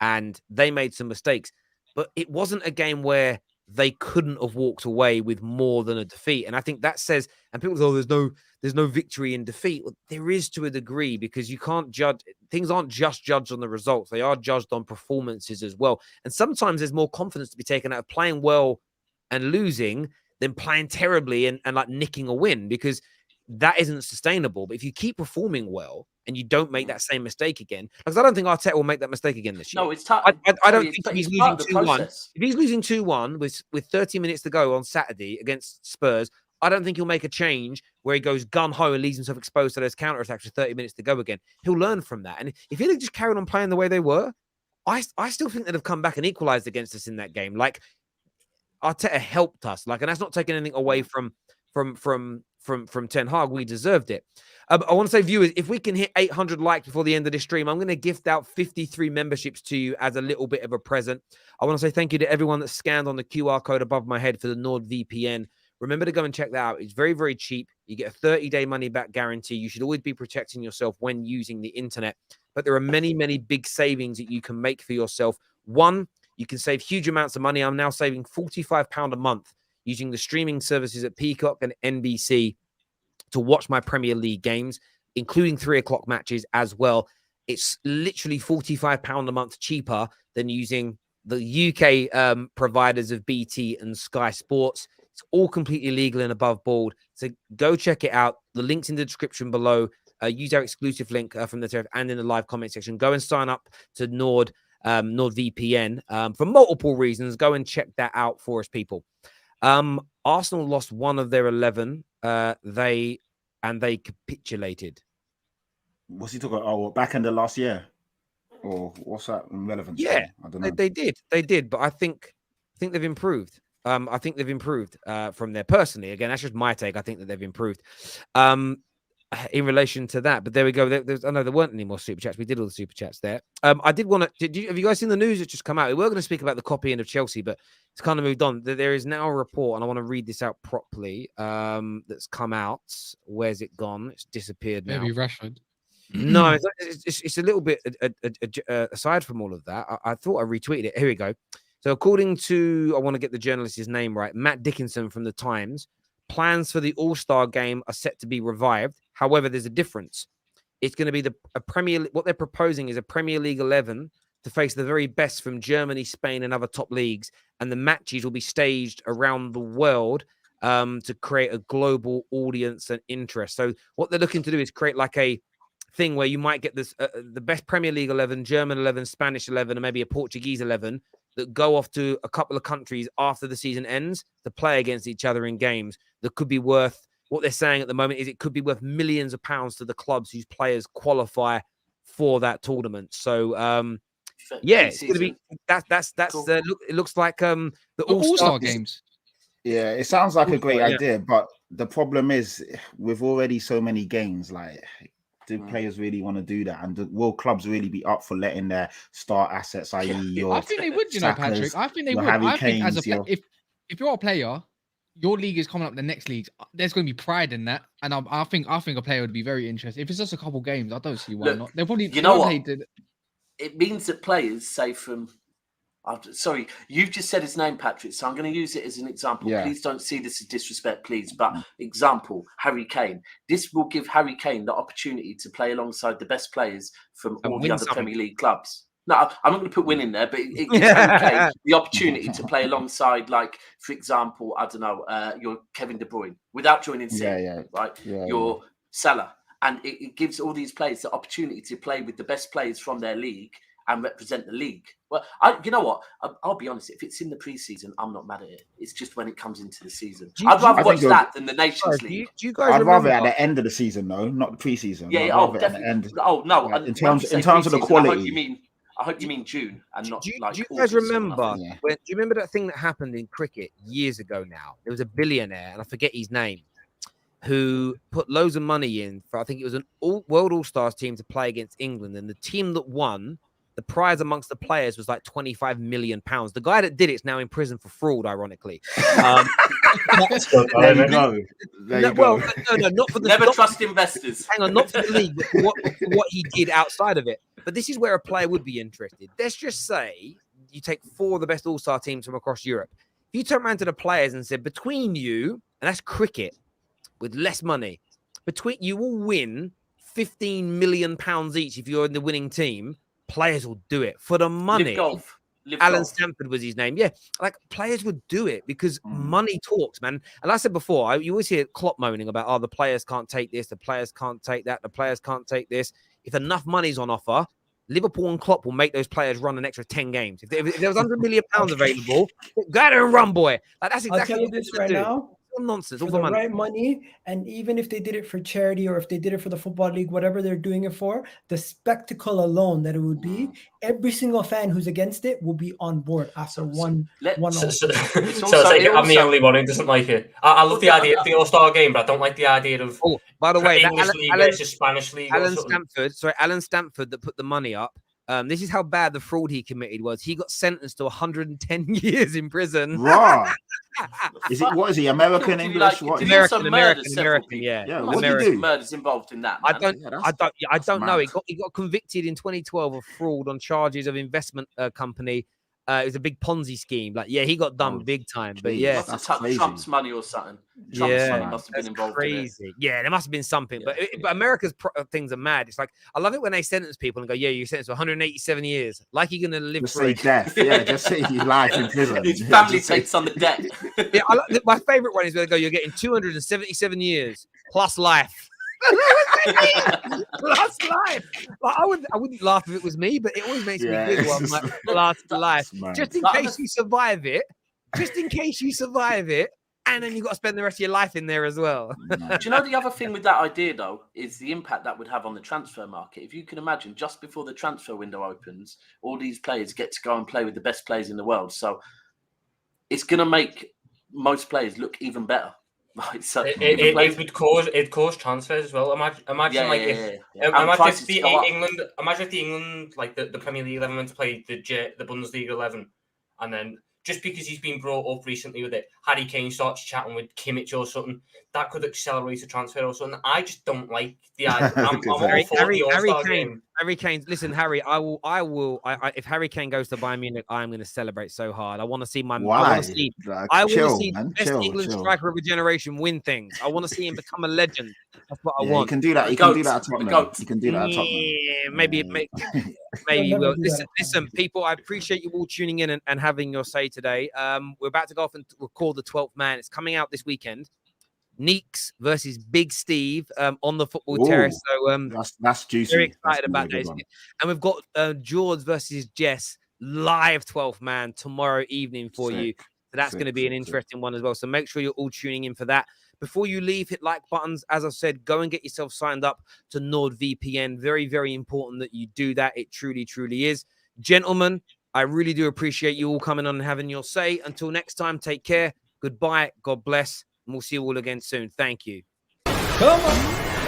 And they made some mistakes. But it wasn't a game where they couldn't have walked away with more than a defeat. And I think that says, and people say, oh, there's no victory in defeat. Well, there is to a degree, because you can't judge. Things aren't just judged on the results. They are judged on performances as well. And sometimes there's more confidence to be taken out of playing well and losing than playing terribly and like nicking a win, because that isn't sustainable. But if you keep performing well and you don't make that same mistake again, because I don't think Arteta will make that mistake again this year. No, it's tough. I don't think he's losing 2-1. If he's losing 2-1 with 30 minutes to go on Saturday against Spurs, I don't think he'll make a change where he goes gun-ho and leaves himself exposed to those counter-attacks with 30 minutes to go again. He'll learn from that. And if he'd have just carried on playing the way they were, I still think they'd have come back and equalized against us in that game. Like, Arteta helped us. Like, and that's not taking anything away from Ten Hag. We deserved it. I want to say, viewers, if we can hit 800 likes before the end of this stream, I'm going to gift out 53 memberships to you as a little bit of a present. I want to say thank you to everyone that scanned on the QR code above my head for the NordVPN. Remember to go and check that out. It's very, very cheap. You get a 30-day money-back guarantee. You should always be protecting yourself when using the internet. But there are many, many big savings that you can make for yourself. One, you can save huge amounts of money. I'm now saving £45 a month using the streaming services at Peacock and NBC to watch my Premier League games, including 3 o'clock matches as well. It's literally £45 a month cheaper than using the UK providers of BT and Sky Sports. It's all completely legal and above board. So go check it out. The link's in the description below. Use our exclusive link from the Terrace and in the live comment section. Go and sign up to NordVPN for multiple reasons. Go and check that out for us, people. Arsenal lost one of their 11. They capitulated. What's he talking about? Oh, back end of last year, or what's that in relevance? Yeah, I don't know. They did, but I think they've improved. I think they've improved from there personally. Again, that's just my take. I think that they've improved in relation to that. But there we go. I know there weren't any more super chats. We did all the super chats there. I did want to. Have you guys seen the news that just come out? We were going to speak about the copying of Chelsea, but it's kind of moved on. There is now a report, and I want to read this out properly. That's come out. Where's it gone? It's disappeared now. Maybe Rashford. No, it's a little bit aside from all of that. I thought I retweeted it. Here we go. So according to, I want to get the journalist's name right, Matt Dickinson from The Times, plans for the All-Star game are set to be revived. However, there's a difference. It's going to be what they're proposing is a Premier League 11 to face the very best from Germany, Spain, and other top leagues. And the matches will be staged around the world to create a global audience and interest. So what they're looking to do is create like a thing where you might get this the best Premier League 11, German 11, Spanish 11, and maybe a Portuguese 11 that go off to a couple of countries after the season ends to play against each other in games that could be worth, what they're saying at the moment is it could be worth millions of pounds to the clubs whose players qualify for that tournament. So yeah, it's going to be that's cool. It looks like the All-Star games. Yeah, it sounds like a great idea, but the problem is with already so many games, like, do players really want to do that? And will clubs really be up for letting their star assets, i.e. your I think they would, Patrick. I think they would. I think if you're a player your league is coming up the next league. There's going to be pride in that, and I think a player would be very interested. If it's just a couple games, I don't see why not. They'll probably, you know what? It means that players say from. Sorry, you've just said his name, Patrick, so I'm going to use it as an example. Yeah. Please don't see this as disrespect, please. But example, Harry Kane. This will give Harry Kane the opportunity to play alongside the best players from all the other Premier League clubs. No, I'm not going to put win in there, but it gives Harry Kane the opportunity to play alongside, like, for example, I don't know, your Kevin De Bruyne, without joining City, right? Your Salah. And it gives all these players the opportunity to play with the best players from their league and represent the league. Well, you know what? I'll be honest. If it's in the preseason, I'm not mad at it. It's just when it comes into the season. I'd rather watch that than the Nations League. Do you guys I'd rather at the end of the season, though, not the preseason. Yeah, definitely. At the end. Oh no, yeah, in terms of the quality. I hope you mean June and not like. Do you guys remember? Do you remember that thing that happened in cricket years ago? Now there was a billionaire, and I forget his name, who put loads of money in for, I think it was an World All-Stars team to play against England, and the team that won, the prize amongst the players was like £25 million. The guy that did it's now in prison for fraud, ironically. There you go. No, not for the. Never trust investors. Hang on, not for the league, but what he did outside of it. But this is where a player would be interested. Let's just say you take 4 of the best all-star teams from across Europe. If you turn around to the players and said, between you, and that's cricket with less money, between you will win £15 million each if you're in the winning team. Players will do it for the money. Alan Stanford was his name. Yeah, like players would do it because money talks, man. And I said before, you always hear Klopp moaning about, the players can't take this, the players can't take that, the players can't take this. If enough money's on offer, Liverpool and Klopp will make those players run an extra 10 games. If there was £100 million available, go out and run, boy. Like that's exactly I'll tell you this right now. Nonsense. For the right money, and even if they did it for charity or if they did it for the football league, whatever they're doing it for, the spectacle alone that it would be, every single fan who's against it will be on board after one. So I'm the only one who doesn't like it. I love the idea of the All-Star game, but I don't like the idea of. Oh, by the way, English league versus Spanish league. Alan Stanford that put the money up. This is how bad the fraud he committed was. He got sentenced to 110 years in prison. Right. What is he? American, English? What? American, yeah. What did he do? Murders involved in that. Man. I don't know. He got convicted in 2012 of fraud on charges of investment company. It was a big Ponzi scheme. Like, he got done big time. But yeah, that's Trump's money or something. Trump's money must have been involved. Crazy. In it. Yeah, there must have been something. Yeah. But America's things are mad. It's like, I love it when they sentence people and go, you're sentenced to 187 years. Like you're gonna live through death. Yeah, just say your life in prison. His family takes on the debt. My favorite one is where they go, you're getting 277 years plus life. Plus life. Like, I wouldn't laugh if it was me, but it always makes me giggle. I'm like, last life. Just in case you survive it. And then you got to spend the rest of your life in there as well. Do you know the other thing with that idea, though, is the impact that would have on the transfer market? If you can imagine, just before the transfer window opens, all these players get to go and play with the best players in the world. So it's going to make most players look even better. Right, so it would cause transfers as well. Imagine if the England like the Premier League 11 went to play the Bundesliga 11, and then just because he's been brought up recently with it, Harry Kane starts chatting with Kimmich or something, that could accelerate a transfer or something. I just don't like the idea. I'm all for the All-Star game. Harry Kane, listen, Harry, I will. If Harry Kane goes to Bayern Munich, I'm going to celebrate so hard. I want to see my. Why? I want to see the best England striker of a generation win things. I want to see him become a legend. That's what I want. You can do that. You can do that at Tottenham. You can do that at Tottenham. Yeah, maybe you will. Listen, people, I appreciate you all tuning in and having your say today. We're about to go off and record the 12th man. It's coming out this weekend. Neeks versus Big Steve on the football terrace. So that's juicy. Very excited about those. And we've got George versus Jess live 12th man tomorrow evening for you. So that's going to be an interesting one as well. So make sure you're all tuning in for that. Before you leave, hit like buttons. As I said, go and get yourself signed up to NordVPN. Very, very important that you do that. It truly, truly is. Gentlemen, I really do appreciate you all coming on and having your say. Until next time, take care. Goodbye. God bless. And we'll see you all again soon. Thank you. Come on.